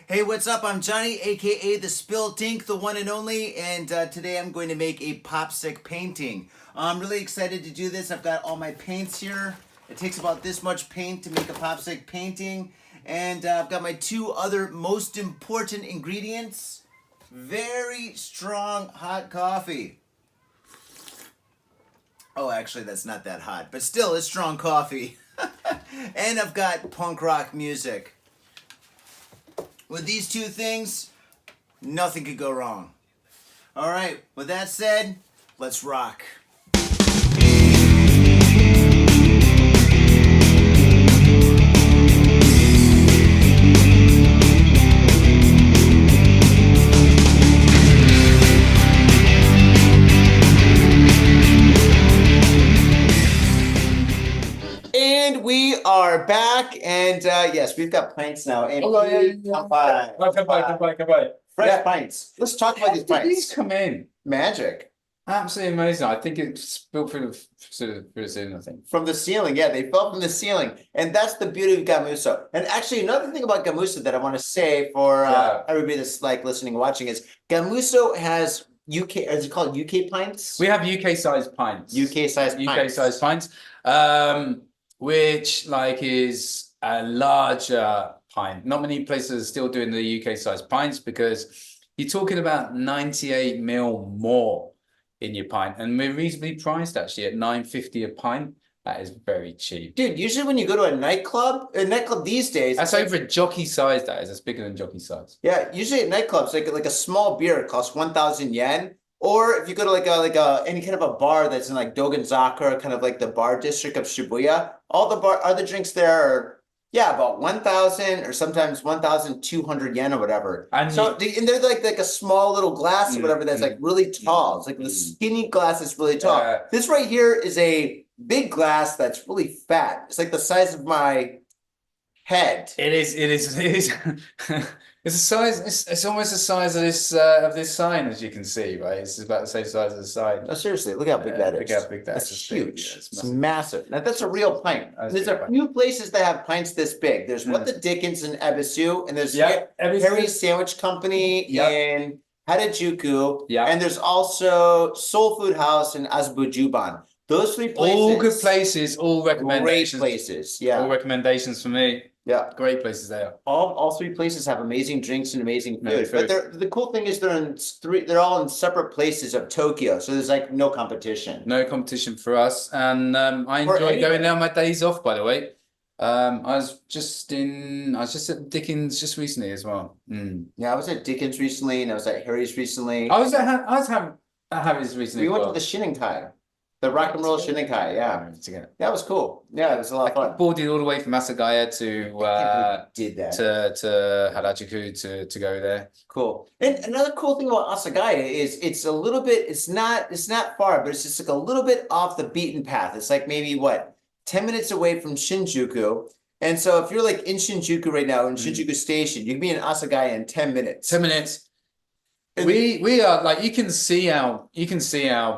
Hey, what's up? I'm Johnny, aka the Spilled Ink, the one and only, and today I'm going to make a popsicle painting. I'm really excited to do this. I've got all my paints here. It takes about this much paint to make a popsicle painting, and I've got my two other most important ingredients. Very strong hot coffee. Oh, actually, that's not that hot, but still, it's strong coffee. And I've got punk rock music. With these two things, nothing could go wrong. All right, with that said, let's rock. And we are back, and yes, we've got pints now. And come by. Fresh pints. Let's talk about these Did pints. these come in? Magic. Absolutely amazing. I think it's built through the ceiling, I think. From the ceiling, yeah, they fell from the ceiling. And that's the beauty of Gamuso. And actually, another thing about Gamuso that I want to say for everybody that's like listening and watching is Gamuso has UK, is it called UK pints? We have UK-sized pints. UK-sized pints. UK-sized pints, which like is a larger pint. Not many places are still doing the UK-sized pints because you're talking about 98 ml more in your pint, and we're reasonably priced actually at $9.50 a pint. That is very cheap. Dude, usually when you go to a nightclub these days, That's over a jockey size. That is, that's bigger than jockey size. yeah, usually at nightclubs, like a small beer costs 1,000 yen. Or if you go to like a any kind of a bar that's in like Dogenzaka, kind of like the bar district of Shibuya, all the other drinks there are about 1,000 or sometimes 1,200 yen or whatever. And so and they're like a small little glass or whatever that's like really tall. It's like the skinny glass is really tall. This right here is a big glass that's really fat. It's like the size of my head. It is. It's a size. It's almost the size of this sign, as you can see, right? It's about the same size as the sign. No, seriously, look how big that is. Look how big that is. That's huge. Yeah, it's massive. Now that's a real pint. There's a few places that have pints this big. There's What the Dickens in Ebisu, and there's Harry's Sandwich Company in Harajuku, and there's also Soul Food House in Azubujuban. Those three places. All good places, all recommendations. Great places, yeah. All recommendations for me. Yeah. Great places there. All three places have amazing drinks and amazing food. But the cool thing is they're all in separate places of Tokyo. So there's like no competition. No competition for us. And I enjoy going there on my days off, by the way. I was just at Dickens just recently as well. Yeah, I was at Dickens recently, and I was at Harry's recently. I was at Harry's recently. We went to the Shinjuku. The rock and roll Shinjuku, yeah. That was cool. Yeah, it was a lot of fun. I boarded all the way from Asagaya to Harajuku to go there. Cool. And another cool thing about Asagaya is it's a little bit, it's not far, but it's just like a little bit off the beaten path. It's like maybe 10 minutes away from Shinjuku. And so if you're like in Shinjuku right now, in Shinjuku Station, you can be in Asagaya in 10 minutes. 10 minutes. We are like you can see our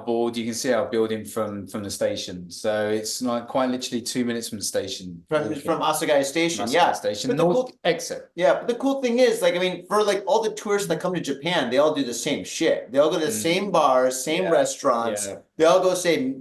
board, you can see our building from the station. So it's like quite literally 2 minutes from the station. From Asagaya Station, yeah. Station, But north exit. Yeah, but the cool thing is, like, I mean, for like all the tourists that come to Japan, they all do the same shit. They all go to the same bars, same restaurants. Yeah. They all go see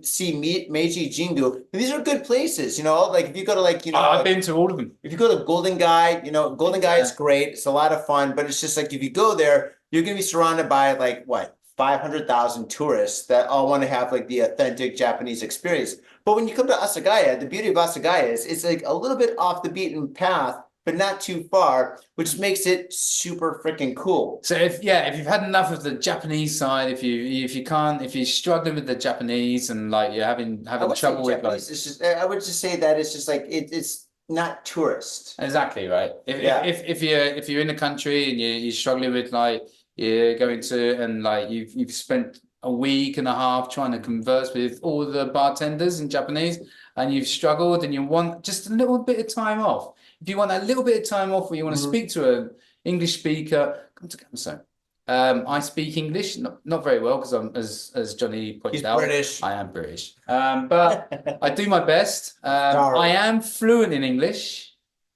Meiji Jingu. And these are good places, you know. Like if you go to like, you know, I've been to all of them. if you go to Golden Guy, you know, Golden Guy is great. It's a lot of fun, but it's just like if you go there, you're gonna be surrounded by like what 500,000 tourists that all want to have like the authentic Japanese experience. But when you come to Asagaya, the beauty of Asagaya is it's like a little bit off the beaten path, but not too far, which makes it super freaking cool. So if you've had enough of the Japanese side, if you're struggling with the Japanese and like you're having trouble with like, it's just, I would just say that it's just like it's not tourist. Exactly right. If you're in the country and you're struggling with like you're going to and like you've spent a week and a half trying to converse with all the bartenders in Japanese and you've struggled and you want just a little bit of time off. If you want a little bit of time off where you want to speak to an English speaker, come to Gamuso. I speak English, not very well because I'm as Johnny pointed out. British. I am British. But I do my best. I am fluent in English.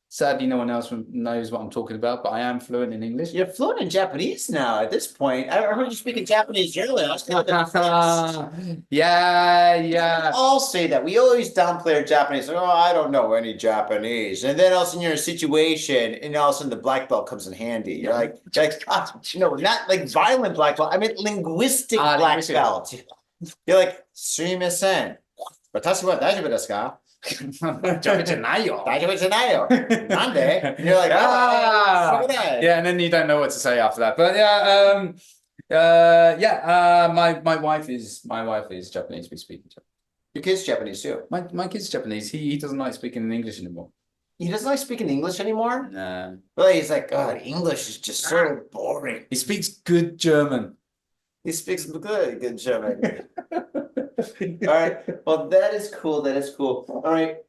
Sadly, no one else knows what I'm talking about, but I am fluent in English. You're fluent in Japanese now at this point. I heard you speaking Japanese earlier. Yeah. We all say that. We always downplay our Japanese. Like, oh, I don't know any Japanese. And then all of a sudden you're in a situation and all of a sudden the black belt comes in handy. You're like no, not like violent black belt. I mean linguistic black belt. You're like, sumimasen. Watashi wa daijoubu desu ka? Daijoubu janayo. Nande? And you're like, yeah, and then you don't know what to say after that. But my wife is Japanese. We speak Japanese. Your kid's Japanese too. My kid's Japanese. He doesn't like speaking in English anymore. He doesn't like speaking English anymore? No. Really, he's like, God, English is just so boring. He speaks good German. He speaks good German. All right. Well, that is cool. That is cool. All right.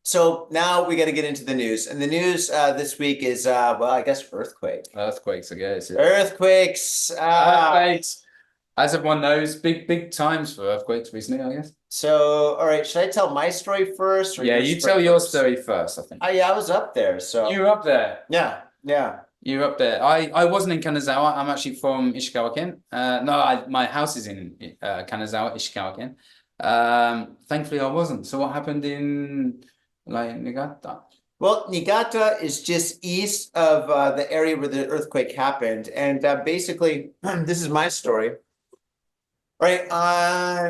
So now we got to get into the news. And the news this week is, well, I guess earthquakes, I guess. Earthquakes. As everyone knows, big times for earthquakes recently, I guess. So, all right. Should I tell my story first? Or you tell your story first, I think. Yeah, I was up there. So you were up there. Yeah. You were up there. I wasn't in Kanazawa. I'm actually from Ishikawa-ken. My house is in Kanazawa, Ishikawa-ken. Thankfully, I wasn't. So what happened in Niigata? Well, Niigata is just east of the area where the earthquake happened. And basically, this is my story. Right. I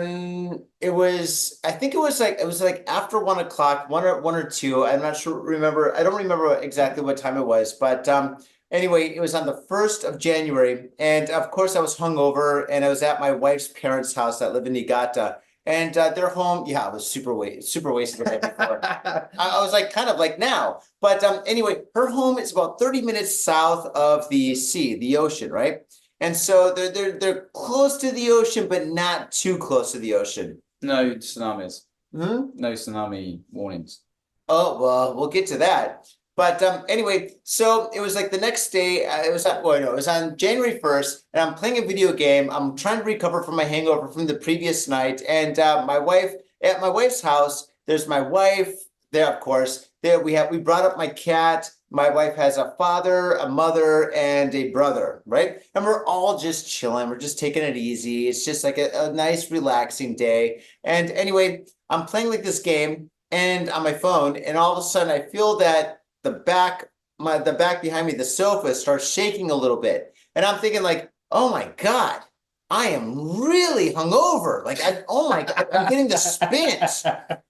think it was like after 1 o'clock, one or two. I'm not sure. I don't remember exactly what time it was, but anyway, it was on the 1st of January. And of course I was hungover and I was at my wife's parents' house that live in Niigata. And their home, I was super wasted the night before. I was like kind of like now. But anyway, her home is about 30 minutes south of the sea, the ocean, right? And so they're close to the ocean, but not too close to the ocean. No tsunamis. No tsunami warnings. Oh, well, we'll get to that. But anyway, so it was like the next day, it was on January 1st, and I'm playing a video game. I'm trying to recover from my hangover from the previous night. And at my wife's house, there's my wife there, of course. We brought up my cat. My wife has a father, a mother, and a brother, right? And we're all just chilling. We're just taking it easy. It's just like a nice, relaxing day. And anyway, I'm playing like this game and on my phone, and all of a sudden I feel that the back behind me, the sofa starts shaking a little bit. And I'm thinking like, oh my God, I am really hungover. Like, I'm getting the spins.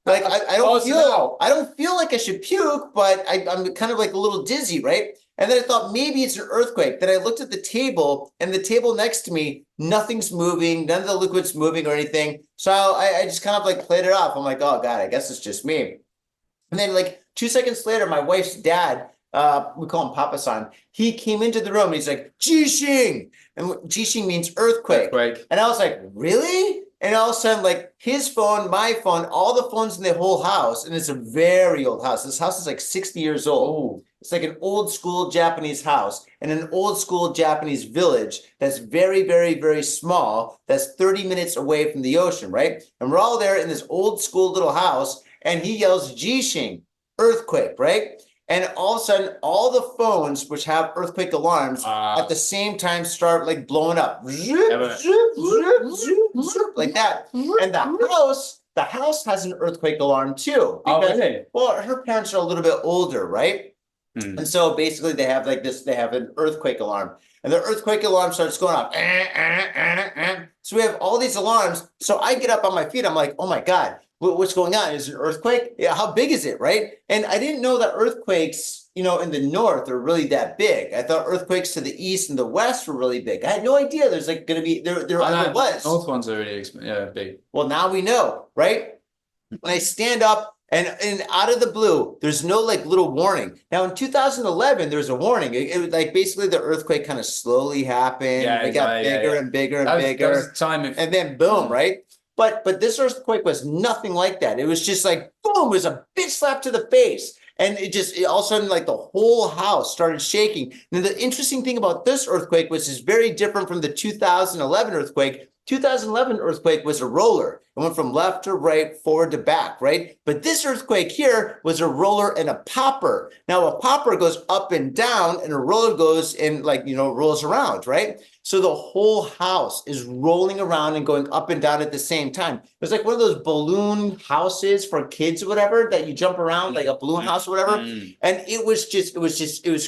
Like, I don't feel like I should puke, but I'm kind of like a little dizzy, right? And then I thought maybe it's an earthquake. Then I looked at the table, and the table next to me, nothing's moving, none of the liquid's moving or anything. So I just kind of like played it off. I'm like, oh God, I guess it's just me. And then like 2 seconds later, my wife's dad, we call him Papa-san, he came into the room and he's like, Jishing! And Jishing means earthquake. And I was like, really? And all of a sudden, like his phone, my phone, all the phones in the whole house, and it's a very old house. This house is like 60 years old. It's like an old school Japanese house in an old school Japanese village that's very, very, very small, that's 30 minutes away from the ocean, right? And we're all there in this old school little house, and he yells, Jishin, earthquake, right? And all of a sudden, all the phones which have earthquake alarms at the same time start like blowing up. Zoop, zoop, zoop, zoop, zoop, like that. And the house has an earthquake alarm too. Because, really? well, her parents are a little bit older, right? And so basically they have like this, they have an earthquake alarm. And the earthquake alarm starts going off. So we have all these alarms. So I get up on my feet. I'm like, oh my God, what's going on? Is it an earthquake? Yeah, how big is it, right? And I didn't know that earthquakes, you know, in the north are really that big. I thought earthquakes to the east and the west were really big. I had no idea there's like going to be, there was. North ones are really big. Well, now we know, right? When I stand up and out of the blue, there's no like little warning. Now in 2011, there was a warning. It was like basically the earthquake kind of slowly happened. Yeah, it got bigger and bigger and bigger. That was time of... And then boom, right? But this earthquake was nothing like that. It was just like, boom, it was a bitch slap to the face. And all of a sudden, like the whole house started shaking. Now, the interesting thing about this earthquake was it's very different from the 2011 earthquake. 2011 earthquake was a roller. It went from left to right, forward to back, right? But this earthquake here was a roller and a popper. Now, a popper goes up and down, and a roller goes and like, you know, rolls around, right? So the whole house is rolling around and going up and down at the same time. It was like one of those balloon houses for kids or whatever that you jump around, like a balloon house or whatever. And it was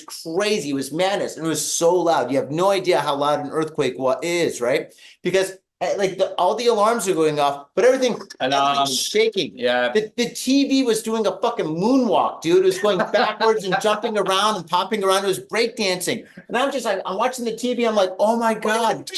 crazy. It was madness. And it was so loud. You have no idea how loud an earthquake is, right? Because like all the alarms are going off, but everything's shaking. Yeah. The TV was doing a fucking moonwalk, dude. It was going backwards and jumping around and popping around. It was breakdancing. And I'm just like, I'm watching the TV. I'm like, oh my God.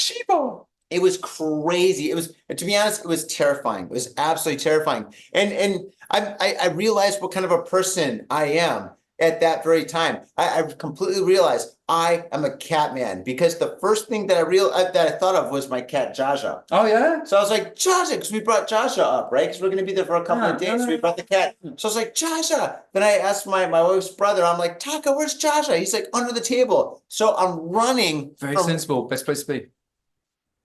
It was crazy. It was, to be honest, it was terrifying. It was absolutely terrifying. And I realized what kind of a person I am at that very time. I completely realized I am a cat man, because the first thing that I thought of was my cat Jaja. Oh yeah. So I was like, Jaja, because we brought Jaja up, right? Because we're going to be there for a couple of days. So we brought the cat. So I was like, Jaja. Then I asked my wife's brother. I'm like, Taka, where's Jaja? He's like under the table. So I'm running. Very sensible. Best place to be.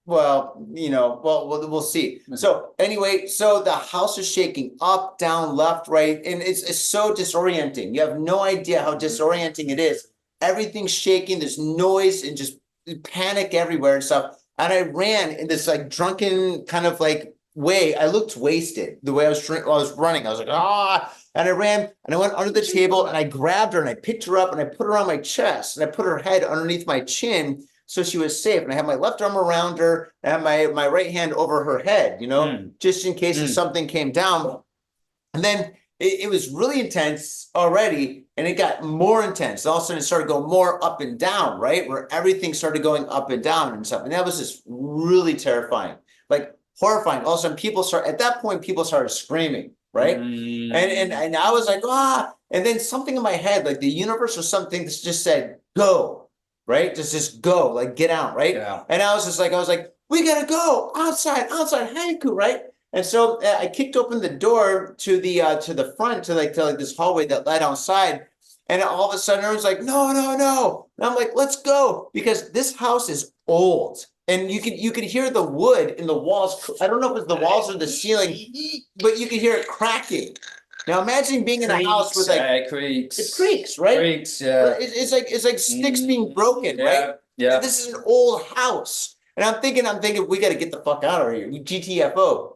Well, you know, we'll see. So anyway, so the house is shaking up, down, left, right, and it's so disorienting. You have no idea how disorienting it is. Everything's shaking. There's noise and just panic everywhere and stuff. And I ran in this like drunken kind of like way. I looked wasted the way I was running. I was like, ah. And I ran and I went under the table and I grabbed her and I picked her up and I put her on my chest and I put her head underneath my chin, so she was safe. And I had my left arm around her. I had my right hand over her head, you know, just in case if something came down. And then it was really intense already, and it got more intense. All of a sudden, it started going more up and down, right? Where everything started going up and down and stuff. And that was just really terrifying, like horrifying. All of a sudden, at that point, people started screaming, right? And I was like, ah. And then something in my head, like the universe or something, just said, go. Right? Just go, like get out, right? Yeah. And I was like, we gotta go outside, Haiku, right? And so I kicked open the door to the front, to this hallway that led outside. And all of a sudden, I was like, no. And I'm like, let's go, because this house is old. And you could hear the wood in the walls. I don't know if it's the walls or the ceiling, but you could hear it cracking. Now imagine being in a house with like creaks. It creaks, right? Creaks, yeah. It's like sticks being broken, right? Yeah. This is an old house, and I'm thinking, we got to get the fuck out of here. We GTFO.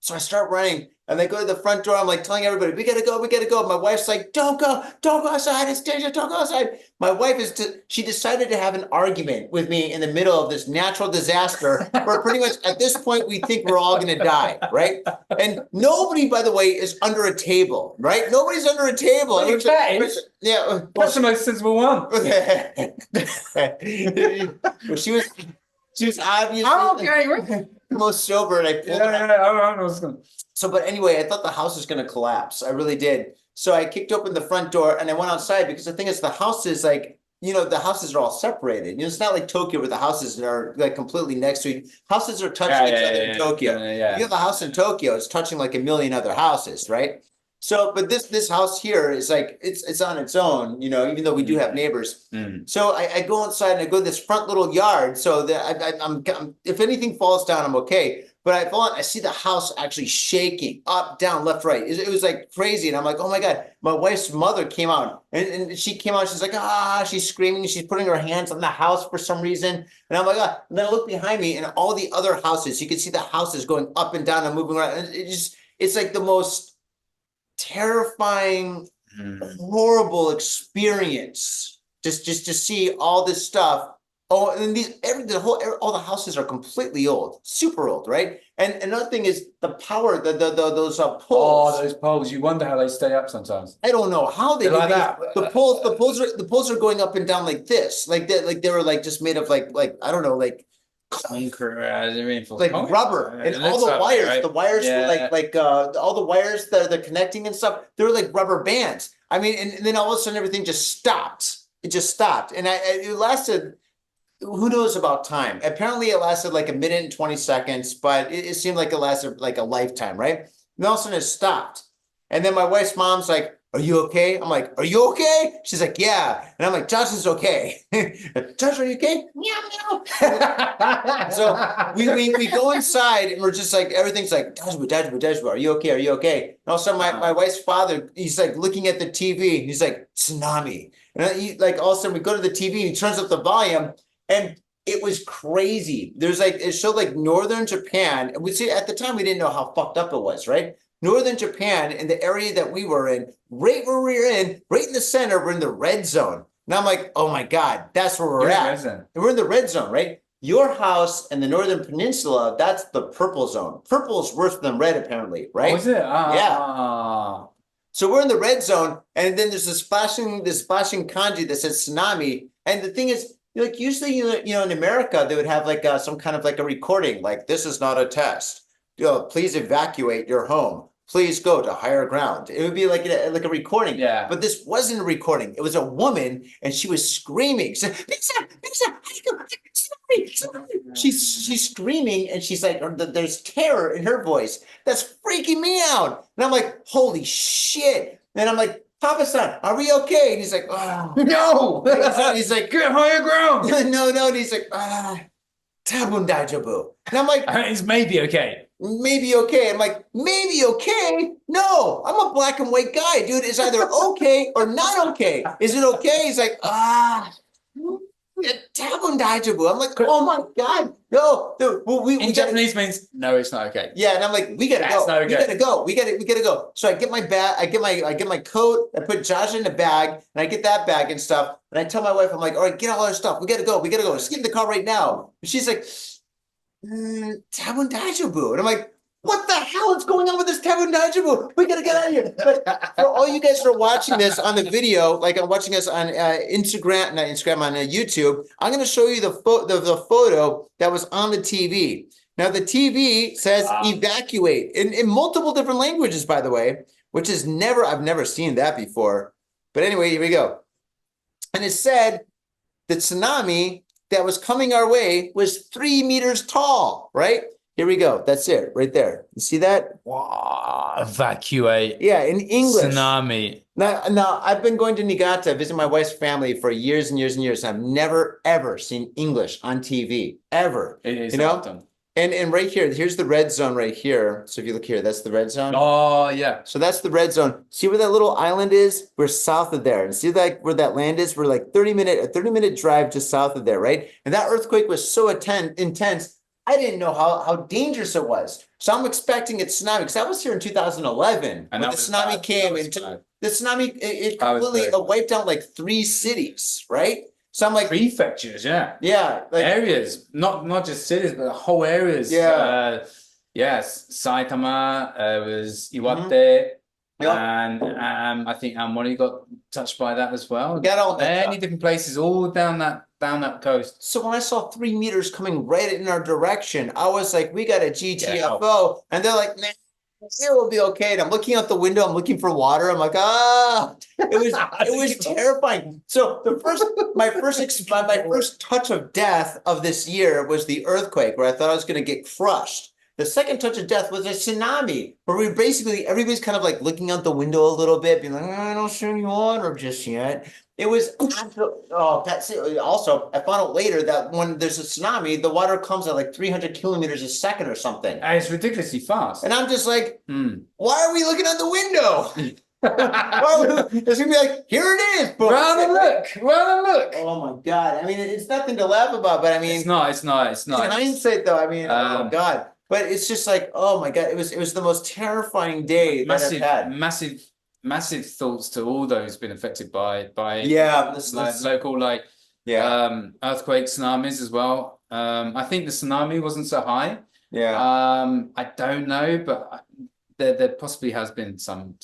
So I start running, and they go to the front door. I'm like telling everybody, we gotta go. My wife's like, don't go outside. It's dangerous. Don't go outside. My wife she decided to have an argument with me in the middle of this natural disaster, where pretty much at this point we think we're all gonna die, right? And nobody, by the way, is under a table, right? Nobody's under a table. Well, Yeah, that's the most sensible one. Well, she was obviously the most sober, and I pulled Yeah. So, but anyway, I thought the house was going to collapse. I really did. So I kicked open the front door and I went outside, because the thing is, the houses, like, you know, the houses are all separated. You know, it's not like Tokyo where the houses are like completely next to each. Houses are touching each other in Tokyo. You have a house in Tokyo, it's touching like a million other houses, right? So, but this house here is like, it's on its own, you know, even though we do have neighbors. So I go outside and I go to this front little yard so that I'm if anything falls down, I'm okay. But I see the house actually shaking up, down, left, right. It was like crazy. And I'm like, oh my God, my wife's mother came out and she came out. She's like, she's screaming. She's putting her hands on the house for some reason. And I'm like, and then I look behind me and all the other houses, you can see the houses going up and down and moving around. And it's like the most terrifying, horrible experience. Just to see all this stuff. Oh, and all the houses are completely old, super old, right? And another thing is the power, those poles. Oh, those poles! You wonder how they stay up sometimes. I don't know how they do like these. that. The poles are going up and down like this, like they were like just made of like I don't know, like concrete, like rubber, and all the wires, right? The wires were all the wires that they're connecting and stuff. They were like rubber bands. I mean, and then all of a sudden everything just stopped. It just stopped, and it lasted. Who knows about time? Apparently it lasted like a minute and 20 seconds, but it seemed like it lasted like a lifetime, right? And all of a sudden it stopped. And then my wife's mom's like, are you okay? I'm like, are you okay? She's like, yeah. And I'm like, Josh is okay. Josh, are you okay? Meow, meow. So we go inside and we're just like, everything's like, Dajbu, are you okay? Are you okay? And also my wife's father, he's like looking at the TV. He's like, tsunami. And like all of a sudden we go to the TV and he turns up the volume. And it was crazy. There's like, it showed like northern Japan. And we see at the time, we didn't know how fucked up it was, right? Northern Japan in the area that we were in, right where we were in, right in the center, we're in the red zone. And I'm like, oh my God, that's where we're at. And we're in the red zone, right? Your house in the Northern Peninsula, that's the purple zone. Purple is worse than red, apparently, right? Oh, is it? Yeah. So we're in the red zone. And then there's this flashing kanji that says tsunami. And the thing is, like usually, you know, in America, they would have like some kind of like a recording, like this is not a test. Please evacuate your home. Please go to higher ground. It would be like a recording. Yeah. But this wasn't a recording. It was a woman, and she was screaming. She's screaming, and she's like, there's terror in her voice. That's freaking me out. And I'm like, holy shit. And I'm like, Papa-san, are we okay? And he's like, oh. No. He's like, get higher ground. No. And he's like, tabun daijoubu. And I'm like, it's maybe okay. Maybe okay. I'm like, maybe okay? No, I'm a black and white guy, dude. It's either okay or not okay. Is it okay? He's like, tabun daijoubu. I'm like, oh my God. No, dude. In Japanese means no, it's not okay. Yeah, and I'm like, we gotta go. We gotta go. We gotta go. So I get my bag, I get my coat, I put Josh in the bag, and I get that bag and stuff. And I tell my wife, I'm like, all right, get all our stuff. We gotta go. Let's get in the car right now. And she's like, tabun daijoubu. And I'm like, what the hell is going on with this tabun daijoubu? We gotta get out of here. But for all you guys who are watching this on the video, like I'm watching us on Instagram, not Instagram, on YouTube, I'm gonna show you the photo that was on the TV. Now the TV says evacuate in multiple different languages, by the way, which is I've never seen that before. But anyway, here we go. And it said the tsunami that was coming our way was 3 meters tall, right? Here we go. That's it right there. You see that? Wow. Evacuate. Yeah, in English. Tsunami. Now I've been going to Niigata, visit my wife's family for years and years and years. I've never, ever seen English on TV, ever. It is, you know? often. And right here, here's the red zone right here. So if you look here, that's the red zone. Oh, yeah. So that's the red zone. See where that little island is? We're south of there. And see that where that land is? We're like a 30-minute drive just south of there, right? And that earthquake was so intense, I didn't know how dangerous it was. So I'm expecting a tsunami, because I was here in 2011 when the tsunami came. The tsunami, it completely wiped out like 3 cities, right? So I'm like prefectures, yeah, like, areas, not just cities, but whole areas. Yeah, yes, Saitama was Iwate, Yep. and I think Aomori got touched by that as well. Got all that many different places, all down that coast. So when I saw 3 meters coming right in our direction, I was like, we got a GTFO, and they're like, nah, it will be okay. And I'm looking out the window, I'm looking for water. I'm like, it was terrifying. So my first touch of death of this year was the earthquake, where I thought I was going to get crushed. The second touch of death was a tsunami, where we basically everybody's kind of like looking out the window a little bit, being like, I don't see any water just yet. It was that's it. Also, I found out later that when there's a tsunami, the water comes at like 300 kilometers a second or something. And it's ridiculously fast. And I'm just like, why are we looking out the window? It's gonna be like, here it is. Run and look. Oh my God. I mean, it's nothing to laugh about, but I mean, It's not. in hindsight though, I mean, oh my God. But it's just like, oh my God, it was the most terrifying day that I've had. Massive thoughts to all those been affected by local earthquake, tsunamis as well. I think the tsunami wasn't so high. I don't know, but there possibly has been some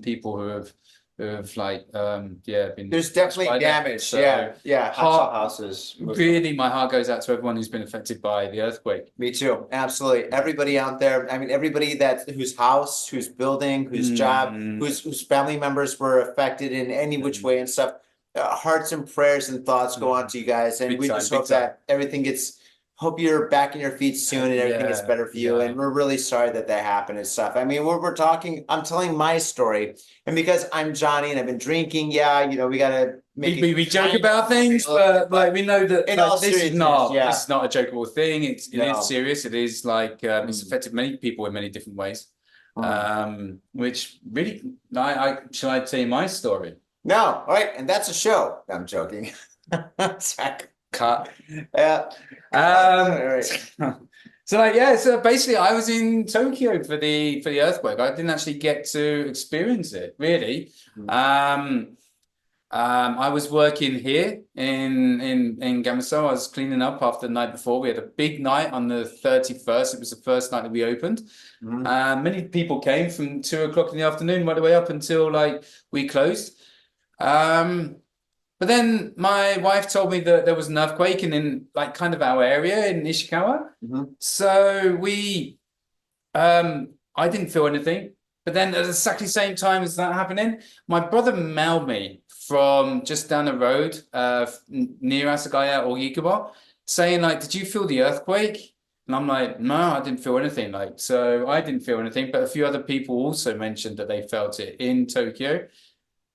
people who have been. There's definitely damage. So Houses. Really, my heart goes out to everyone who's been affected by the earthquake. Me too. Absolutely. Everybody out there. I mean, everybody whose house, whose building, whose job, whose family members were affected in any which way and stuff. Hearts and prayers and thoughts go on to you guys, and we just hope that everything gets. Hope you're back on your feet soon and everything gets better for you. And we're really sorry that happened and stuff. I mean, we're talking, I'm telling my story. And because I'm Johnny and I've been drinking, we gotta make we joke about things, but like we know that this is not a jokeable thing. It is serious. It is like it's affected many people in many different ways. Which really shall I tell you my story? No, all right, and that's a show. I'm joking. Cut. Yeah. So basically I was in Tokyo for the earthquake. I didn't actually get to experience it really. I was working here in Gamuso. I was cleaning up after the night before. We had a big night on the 31st. It was the first night that we opened. Many people came from 2 o'clock in the afternoon right the way up until like we closed. But then my wife told me that there was an earthquake in like kind of our area in Ishikawa. So I didn't feel anything. But then at exactly the same time as that happening, my brother mailed me from just down the road near Asagaya or Yikuba saying like, did you feel the earthquake? And I'm like, no, I didn't feel anything. So I didn't feel anything, but a few other people also mentioned that they felt it in Tokyo.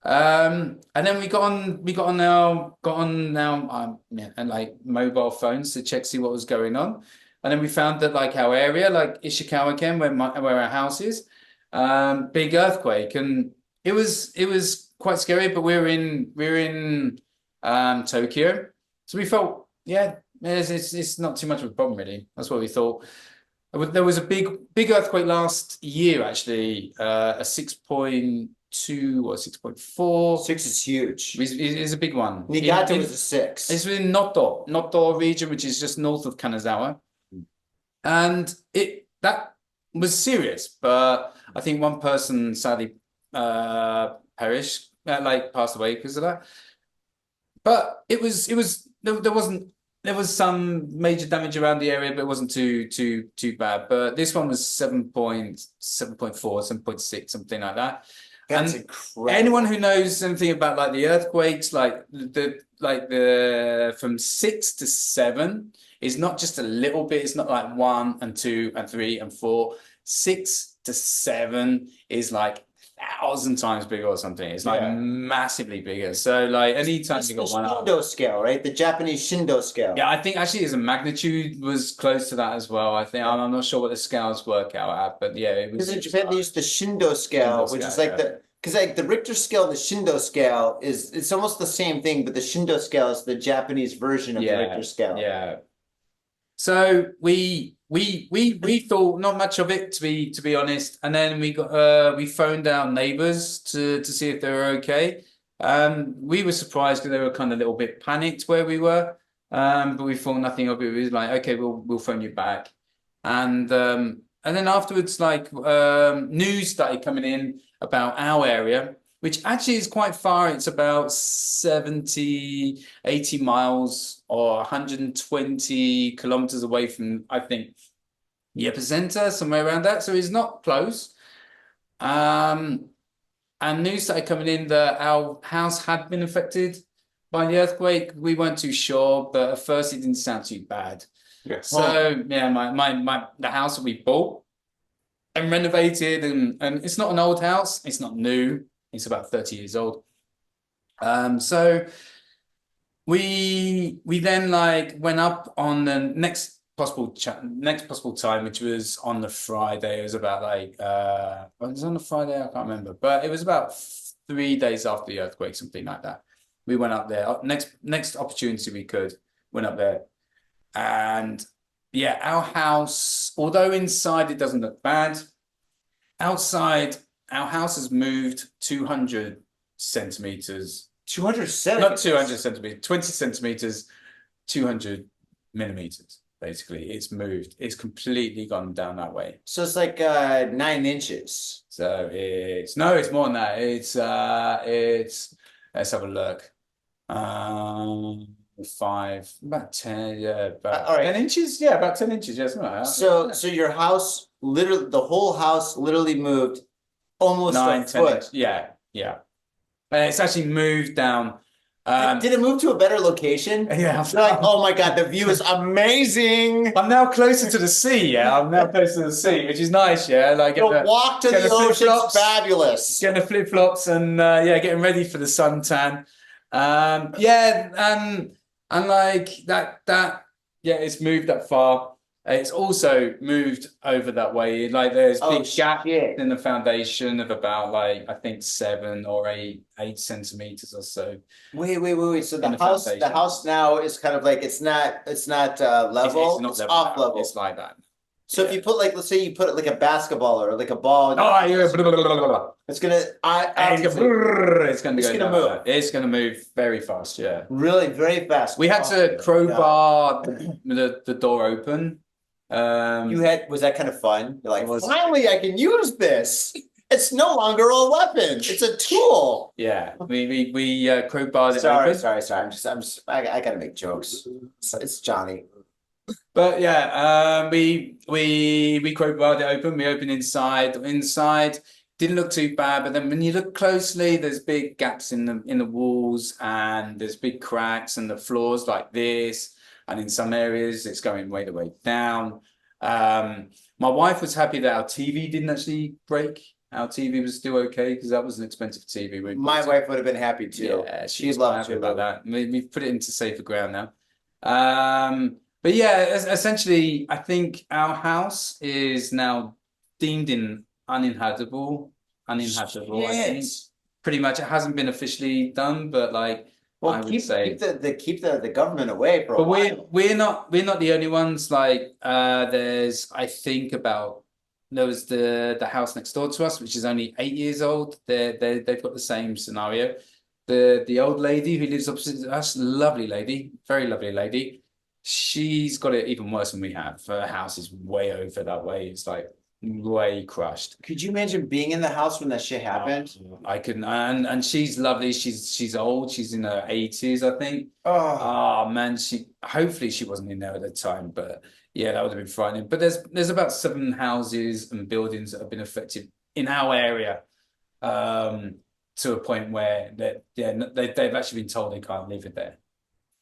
And then we got on now and like mobile phones to check see what was going on, and then we found that like our area, like Ishikawa again, where our house is, big earthquake, and it was quite scary. But we're in Tokyo, so we felt it's not too much of a problem really. That's what we thought. There was a big earthquake last year actually, a 6.2 or 6.4. 6 is huge. It's a big one. Niigata was a 6. It's in Noto region, which is just north of Kanazawa, and that was serious. But I think one person sadly perished, passed away because of that. But there was some major damage around the area, but it wasn't too bad. But this one was 7.4, 7.6, something like that. That's and incredible. Anyone who knows anything about like the earthquakes, like the from 6 to 7 is not just a little bit. It's not like 1 and 2 and 3 and 4. 6 to 7 is like 1,000 times bigger or something. It's like massively bigger. So like anytime you got one up. Shindo scale, right? The Japanese Shindo scale. Yeah, I think actually as a magnitude was close to that as well. I think I'm not sure what the scales work out at, but yeah, it was. Because in Japan they use the Shindo scale, which is like the Richter scale and the Shindo scale it's almost the same thing, but the Shindo scale is the Japanese version of the Richter scale. Yeah. So we thought not much of it to be honest, and then we phoned our neighbors to see if they were okay. We were surprised because they were kind of a little bit panicked where we were, but we thought nothing of it. We was like, okay, we'll phone you back, and then afterwards, like news started coming in about our area, which actually is quite far. It's about 70, 80 miles or 120 kilometers away from, I think, the epicenter, somewhere around that. So it's not close. And news started coming in that our house had been affected by the earthquake. We weren't too sure, but at first it didn't sound too bad. Yeah. So yeah, the house that we bought and renovated, and it's not an old house. It's not new. It's about 30 years old. So we then like went up on the next possible time, which was on the Friday. It was about like it was on the Friday, I can't remember, but it was about 3 days after the earthquake, something like that. We went up there. Next opportunity we could went up there, and yeah, our house, although inside it doesn't look bad, outside our house has moved 200 centimeters. 200 centimeters? Not 200 centimeters, 20 centimeters, 200 millimeters. Basically, it's moved. It's completely gone down that way. So it's like 9 inches. So it's more than that. It's let's have a look. about 10, yeah, about all right. 10 inches. Yeah, about 10 inches. Yeah, something like that. So your house, literally, the whole house literally moved almost 9, a 10 foot. inches. Yeah. It's actually moved down. Did it move to a better location? Yeah. Like, oh my God, the view is amazing. I'm now closer to the sea. Yeah, I'm now closer to the sea, which is nice. Yeah, like The walk to the ocean is fabulous. Getting the flip flops and getting ready for the suntan. And like that. Yeah, it's moved that far. It's also moved over that way. Like there's big gap in the foundation of about like I think 7 or 8 centimeters or so. Wait. So the house now is kind of like it's not level. It's off level. It's like that. So if you put like, let's say you put it like a basketball or like a ball. It's gonna move. It's gonna move very fast. Yeah. Really, very fast. We had to crowbar the door open. Was that kind of fun? You're like, finally I can use this. It's no longer a weapon. It's a tool. Yeah. We crowbarred it open. Sorry. I gotta make jokes. It's Johnny. But yeah, we crowbarred it open. We opened inside. Inside didn't look too bad, but then when you look closely, there's big gaps in the walls, and there's big cracks, and the floors like this. And in some areas, it's going way the way down. My wife was happy that our TV didn't actually break. Our TV was still okay because that was an expensive TV. My wife would have been happy too. Yeah, she'd love happy about that. We've put it into safer ground now. But yeah, essentially, I think our house is now deemed uninhabitable. I think pretty much. It hasn't been officially done, but like. Well, I would say keep the government away for a while. We're not the only ones. Like there's I think there was the house next door to us, which is only 8 years old. They've got the same scenario. The old lady who lives opposite us, lovely lady, very lovely lady. She's got it even worse than we have. Her house is way over that way. It's like way crushed. Could you imagine being in the house when that shit happened? I couldn't. And she's lovely. She's old. She's in her 80s, I think. Oh man, hopefully she wasn't in there at the time, but yeah, that would have been frightening. But there's about 7 houses and buildings that have been affected in our area, to a point where they've actually been told they can't live in there.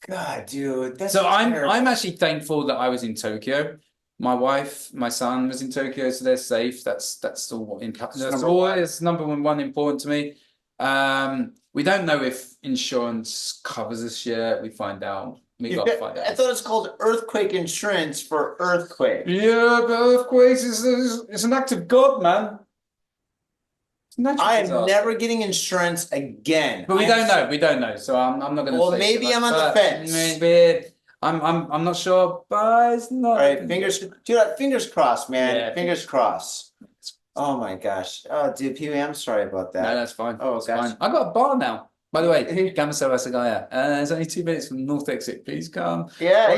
God, dude, that's so I'm actually thankful that I was in Tokyo. My wife, my son was in Tokyo, so they're safe. That's all important. That's always number one important to me. We don't know if insurance covers us yet. We find out. We got to find out. I thought it's called earthquake insurance for earthquake. Yeah, but earthquakes is an act of God, man. I am never getting insurance again. But we don't know. We don't know. So I'm not going to. Well, maybe I'm on the fence. Maybe. I'm not sure, but it's not. All right, fingers crossed, man. Yeah, fingers crossed. Oh my gosh. Oh, dude, Pee-wee, I'm sorry about that. No, that's fine. Oh, that's fine. I got a bar now. By the way, Gamuso Asagaya. It's only 2 minutes from North Exit. Please come. Yeah.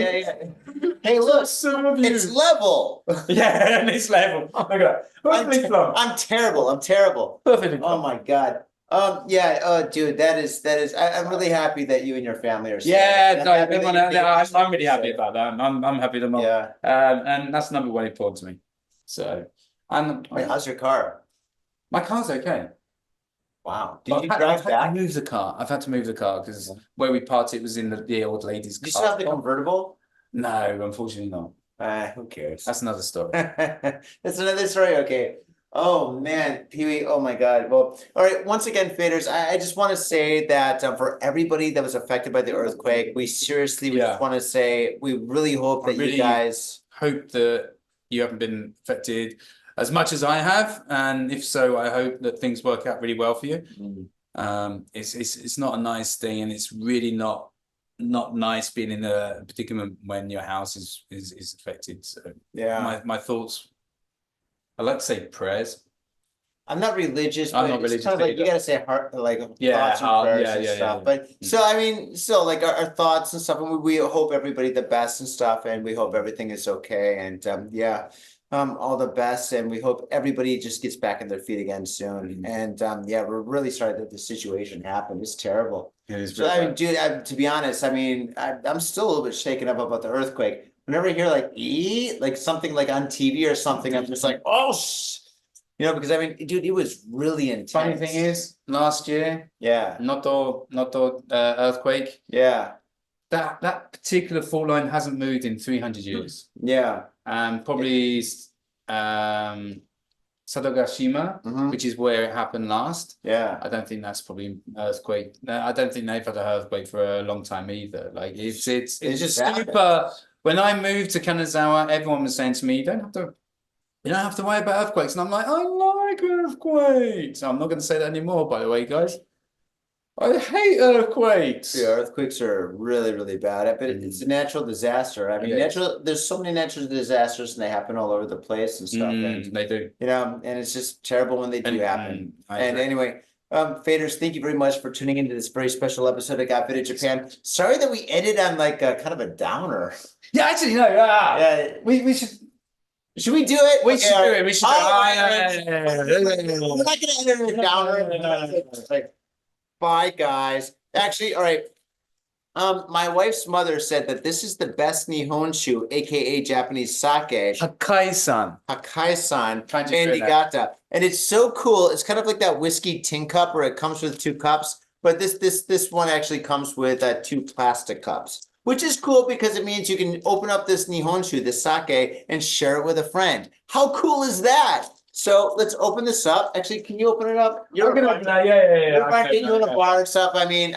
Hey, look, it's level. Yeah, and it's level. Look at that. I'm terrible. Perfect. Oh my God. Dude, that is. I'm really happy that you and your family are safe. Yeah, I'm really happy about that. I'm happy to know. Yeah. And that's number one important to me. So, wait, how's your car? My car's okay. Wow. Did you drive back? I've had to move the car because where we parked it was in the old lady's car. Did you still have the convertible? No, unfortunately not. Who cares? That's another story. That's another story. Okay. Oh man, Pee-wee. Oh my God. Well, all right. Once again, faders, I just want to say that for everybody that was affected by the earthquake, we seriously we just want to say we really hope that you guys hope that you haven't been affected as much as I have, and if so, I hope that things work out really well for you. It's not a nice thing, and it's really not nice being in a predicament when your house is affected. So yeah. my thoughts. I like to say prayers. I'm not religious, I'm but not it's religious kind of like you either. gotta say heart, like Yeah, thoughts and prayers yeah, and yeah, stuff. yeah. But so I mean, so like our thoughts and stuff, and we hope everybody the best and stuff, and we hope everything is okay. And yeah, all the best, and we hope everybody just gets back on their feet again soon. And yeah, we're really sorry that the situation happened. It's terrible. It is So really I mean, bad. dude, to be honest, I mean, I'm still a little bit shaken up about the earthquake. Whenever I hear like like something like on TV or something, I'm just like, oh, you know, because I mean, dude, it was really intense. Funny thing is, last year, yeah, Noto earthquake, yeah, that particular fault line hasn't moved in 300 years. yeah, Probably Sadogashima, which is where it happened last. yeah. I don't think that's probably an earthquake. No, I don't think they've had an earthquake for a long time either. Like it's just super. When I moved to Kanazawa, everyone was saying to me, you don't have to worry about earthquakes. And I'm like, I like earthquakes. I'm not going to say that anymore, by the way, guys. I hate earthquakes. Yeah, earthquakes are really, really bad. But it's a natural disaster. I mean, there's so many natural disasters and they happen all over the place and stuff. And They do. you know, and it's just terrible when they do happen. And anyway, faders, thank you very much for tuning into this very special episode of Got Fit in Japan. Sorry that we ended on like a kind of a downer. Yeah, actually, no. Yeah, we should. Should we do it? We should do it. We should do it. We're not gonna end it in a downer. Like, bye, guys. Actually, all right. My wife's mother said that this is the best Nihonshu, aka Japanese sake. Hakai-san. Hakai-san and Niigata. And it's so cool. It's kind of like that whiskey tin cup where it comes with 2 cups, but this one actually comes with 2 plastic cups. Which is cool because it means you can open up this Nihonshu, this sake, and share it with a friend. How cool is that? So let's open this up. Actually, can you open it up? You're gonna open that, yeah. You're getting you in a bar and stuff. I mean,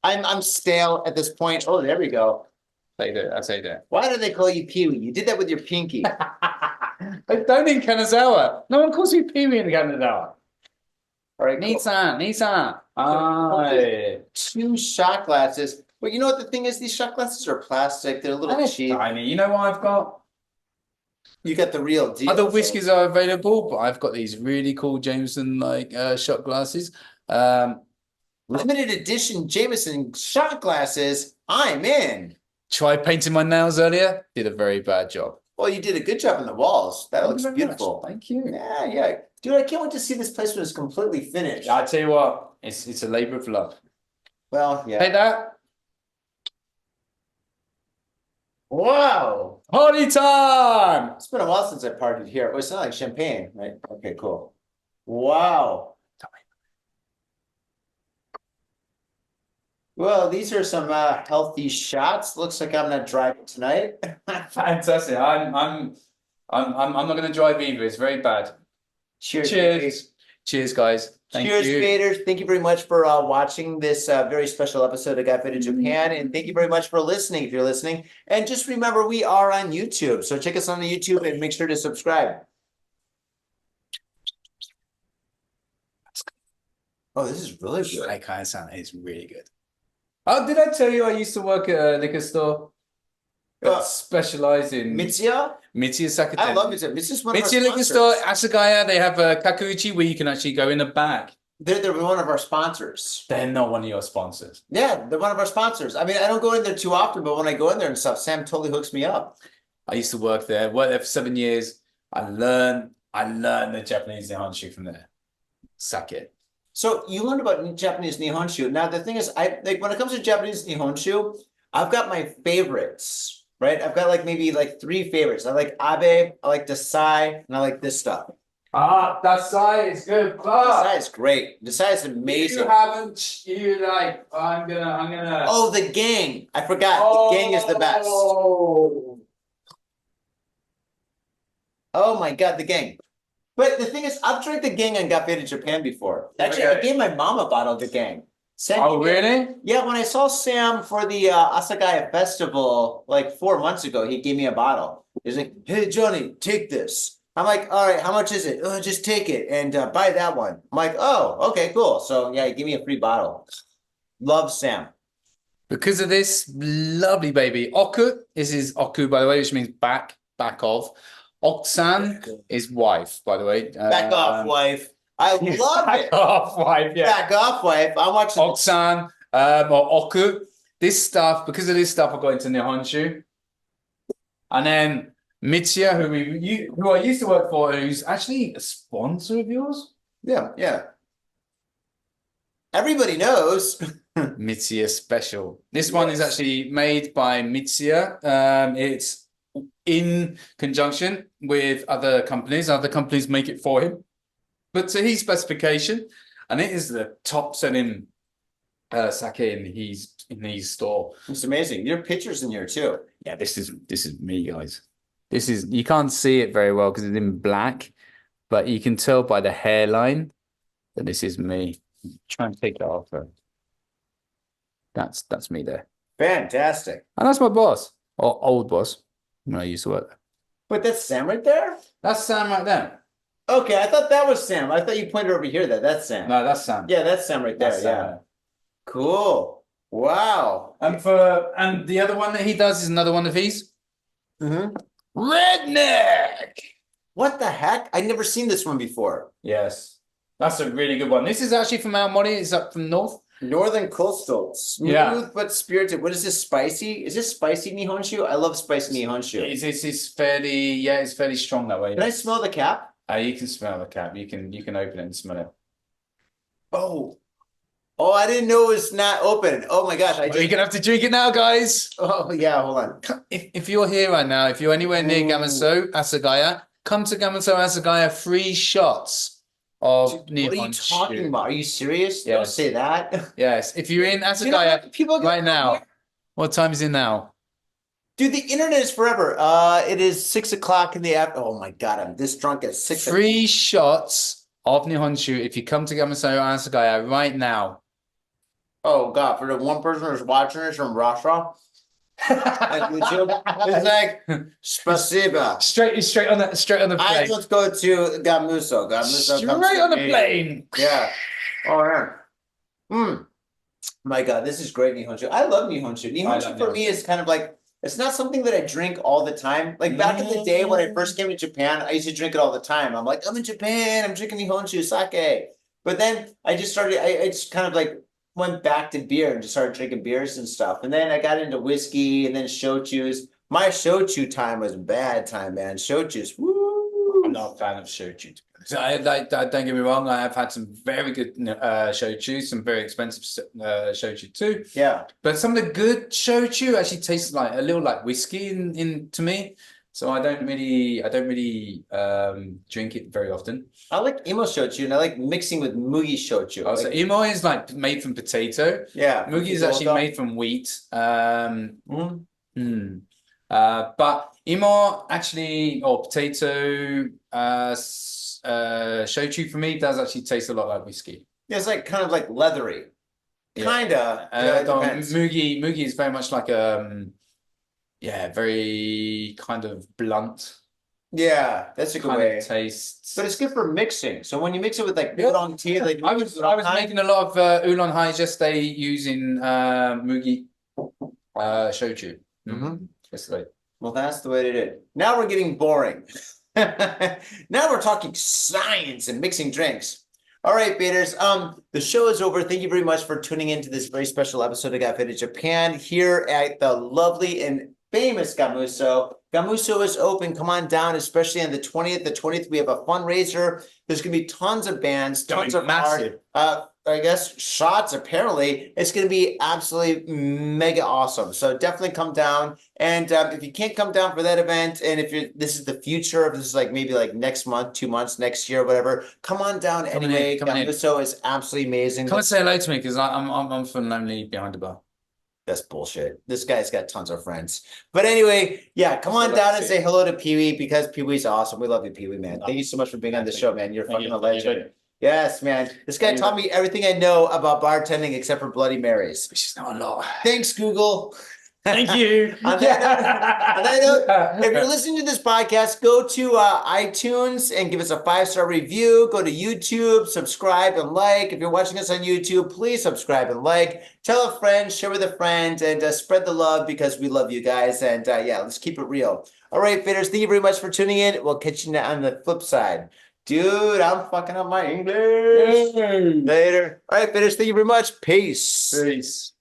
I'm stale at this point. Oh, there we go. I'll say that. Why do they call you Pee-wee? You did that with your pinky. I don't in Kanazawa. No one calls me Pee-wee in Kanazawa. All right, Nissan. 2 shot glasses. Well, you know what the thing is? These shot glasses are plastic. They're a little cheap. Tiny. You know what I've got? You got the real deal. Other whiskies are available, but I've got these really cool Jameson shot glasses. Limited edition Jameson shot glasses. I'm in. Tried painting my nails earlier. Did a very bad job. Well, you did a good job on the walls. That looks beautiful. Thank you. Yeah. Dude, I can't wait to see this place when it's completely finished. I tell you what, it's a labor of love. Well, yeah. Take that. Wow. Party time! It's been a while since I partied here. Well, it's not like champagne, right? Okay, cool. Wow. Well, these are some healthy shots. Looks like I'm not driving tonight. Fantastic. I'm not going to drive either. It's very bad. Cheers. Cheers, guys. Cheers, faders. Thank you very much for watching this very special episode of Got Fit in Japan. And thank you very much for listening, if you're listening. And just remember, we are on YouTube. So check us on the YouTube and make sure to subscribe. Oh, this is really good. That kind of sound is really good. Oh, did I tell you I used to work at a liquor store that specialized in Mitsuya? Mitsuya Sakuten. I love Mitsuya. Mitsuya's one of our Mitsuya liquor sponsors. store, Asagaya, they have a kakuichi where you can actually go in the back. They're one of our sponsors. They're not one of your sponsors. Yeah, they're one of our sponsors. I mean, I don't go in there too often, but when I go in there and stuff, Sam totally hooks me up. I used to worked there for 7 years. I learned the Japanese nihonshu from there. Sake. So you learned about Japanese nihonshu. Now the thing is, when it comes to Japanese nihonshu, I've got my favorites, right? I've got maybe 3 favorites. I like Abe, I like Desai, and I like this stuff. Ah, Dasai is good. But Desai is great. Desai is if amazing. you haven't, you like, I'm gonna. Oh, the gang. I forgot. The gang is the best. Oh my God, the gang. But the thing is, I've drank the gang and got to Japan before. Actually, I Okay. gave my mom a bottle of the gang. Sam, Oh, really? Yeah, when I saw Sam for the Asagaya festival like 4 months ago, he gave me a bottle. He's like, "Hey Johnny, take this." I'm like, "All right, how much is it?" "Oh, just take it and buy that one." I'm like, "Oh, okay, cool." So yeah, he gave me a free bottle. Love Sam. Because of this lovely baby. Oku, this is Oku, by the way, which means back of. Oksan is wife, by the way. Back off, wife. I love it. Back off, wife, yeah. Back off, wife. I'm watching. Oksan, or Oku. This stuff, because of this stuff, I got into Nihonshu. And then Mitsuya, who I used to work for, who's actually a sponsor of yours. Yeah, yeah. Everybody knows. Mitsuya Special. This one is actually made by Mitsuya. It's in conjunction with other companies. Other companies make it for him, but to his specification, and it is the top selling sake in his store. It's amazing. Your pictures in here too. Yeah, this is me, guys. This is, you can't see it very well because it's in black, but you can tell by the hairline that this is me. Try and take it off. That's me there. Fantastic. And that's my boss, or old boss, when I used to work there. But that's Sam right there? That's Sam right there. Okay, I thought that was Sam. I thought you pointed over here. That's Sam. No, that's Sam. Yeah, that's Sam right there. That's Yeah. Sam. Cool. Wow. And the other one that he does is another one of his. Mm-hmm. Redneck. What the heck? I'd never seen this one before. Yes, that's a really good one. This is actually from Aomori. It's up from north. Northern Coastal. Smooth Yeah. but spirited. What is this, spicy? Is this spicy Nihonshu? I love spicy Nihonshu. It's fairly, yeah, it's fairly strong that way. Can I smell the cap? You can smell the cap. You can open it and smell it. Oh. Oh, I didn't know it was not open. Oh my gosh. Well, you're gonna have to drink it now, guys. Oh yeah, hold on. If you're here right now, if you're anywhere near Gamuso, Asagaya, come to Gamuso, Asagaya. Free shots of Dude, what are you talking about? Are you serious? Don't Yes. say that. Yes. If you're in You know Asagaya what? People right now, what time is it now? Dude, the internet is forever. It is 6 o'clock in the afternoon. Oh my God, I'm this drunk at 6 o'clock. Free shots of Nihonshu if you come to Gamuso, Asagaya right now. Oh God, for the one person who's watching this from Russia at YouTube, it's like spasiba. Straight on the I plane. let's go to Gamuso. Gamuso comes Straight to on the me. plane. Yeah. Oh yeah. My God, this is great Nihonshu. I love Nihonshu. Nihonshu for me is kind of like, it's not something that I drink all the time. Like back in the day when I first came to Japan, I used to drink it all the time. I'm like, I'm in Japan, I'm drinking Nihonshu sake. But then I just started, I just kind of like went back to beer and just started drinking beers and stuff. And then I got into whiskey and then shochus. My shochu time was bad time, man. Shochus, woo! I'm not a fan of shochu. So don't get me wrong, I have had some very good shochu, some very expensive shochu too. Yeah. But some of the good shochu actually tastes like a little like whiskey in to me. So I don't really drink it very often. I like imo shochu and I like mixing with mugi shochu. Oh, so imo is like made from potato. Yeah. Mugi is actually made from wheat. But imo actually, or potato shochu for me does actually taste a lot like whiskey. Yeah, it's like kind of like leathery. Kinda. Mugi is very much like very kind of blunt. Yeah, that's a good kind way. of taste. But it's good for mixing. So when you mix it with like oolong tea, like I was making a lot of oolong yesterday using mugi shochu. Yesterday. Well, that's the way to do it. Now we're getting boring. Now we're talking science and mixing drinks. All right, Baders. The show is over. Thank you very much for tuning into this very special episode of Got Fit in Japan here at the lovely and famous Gamuso. Gamuso is open. Come on down, especially on the 20th. The 20th, we have a fundraiser. There's going to be tons of bands, tons of massive. art. I guess shots, apparently. It's going to be absolutely mega awesome. So definitely come down. And if you can't come down for that event, and if this is the future, if this is like maybe like next month, 2 months, next year, whatever, come on down anyway. Gamuso is absolutely amazing. Come and say hello to me because I'm feeling lonely behind the bar. That's bullshit. This guy's got tons of friends. But anyway, yeah, come on down and say hello to Pee-wee because Pee-wee's awesome. We love you, Pee-wee, man. Thank you so much for being on the show, man. You're fucking a legend. Yes, man. This guy taught me everything I know about bartending except for Bloody Marys. Which is not a lot. Thanks, Google. Thank you. On that note, if you're listening to this podcast, go to iTunes and give us a 5-star review. Go to YouTube, subscribe and like. If you're watching us on YouTube, please subscribe and like. Tell a friend, share with a friend, and spread the love because we love you guys. And yeah, let's keep it real. All right, Faders, thank you very much for tuning in. We'll catch you on the flip side. Dude, I'm fucking up my English. Later. All right, Faders, thank you very much. Peace. Peace.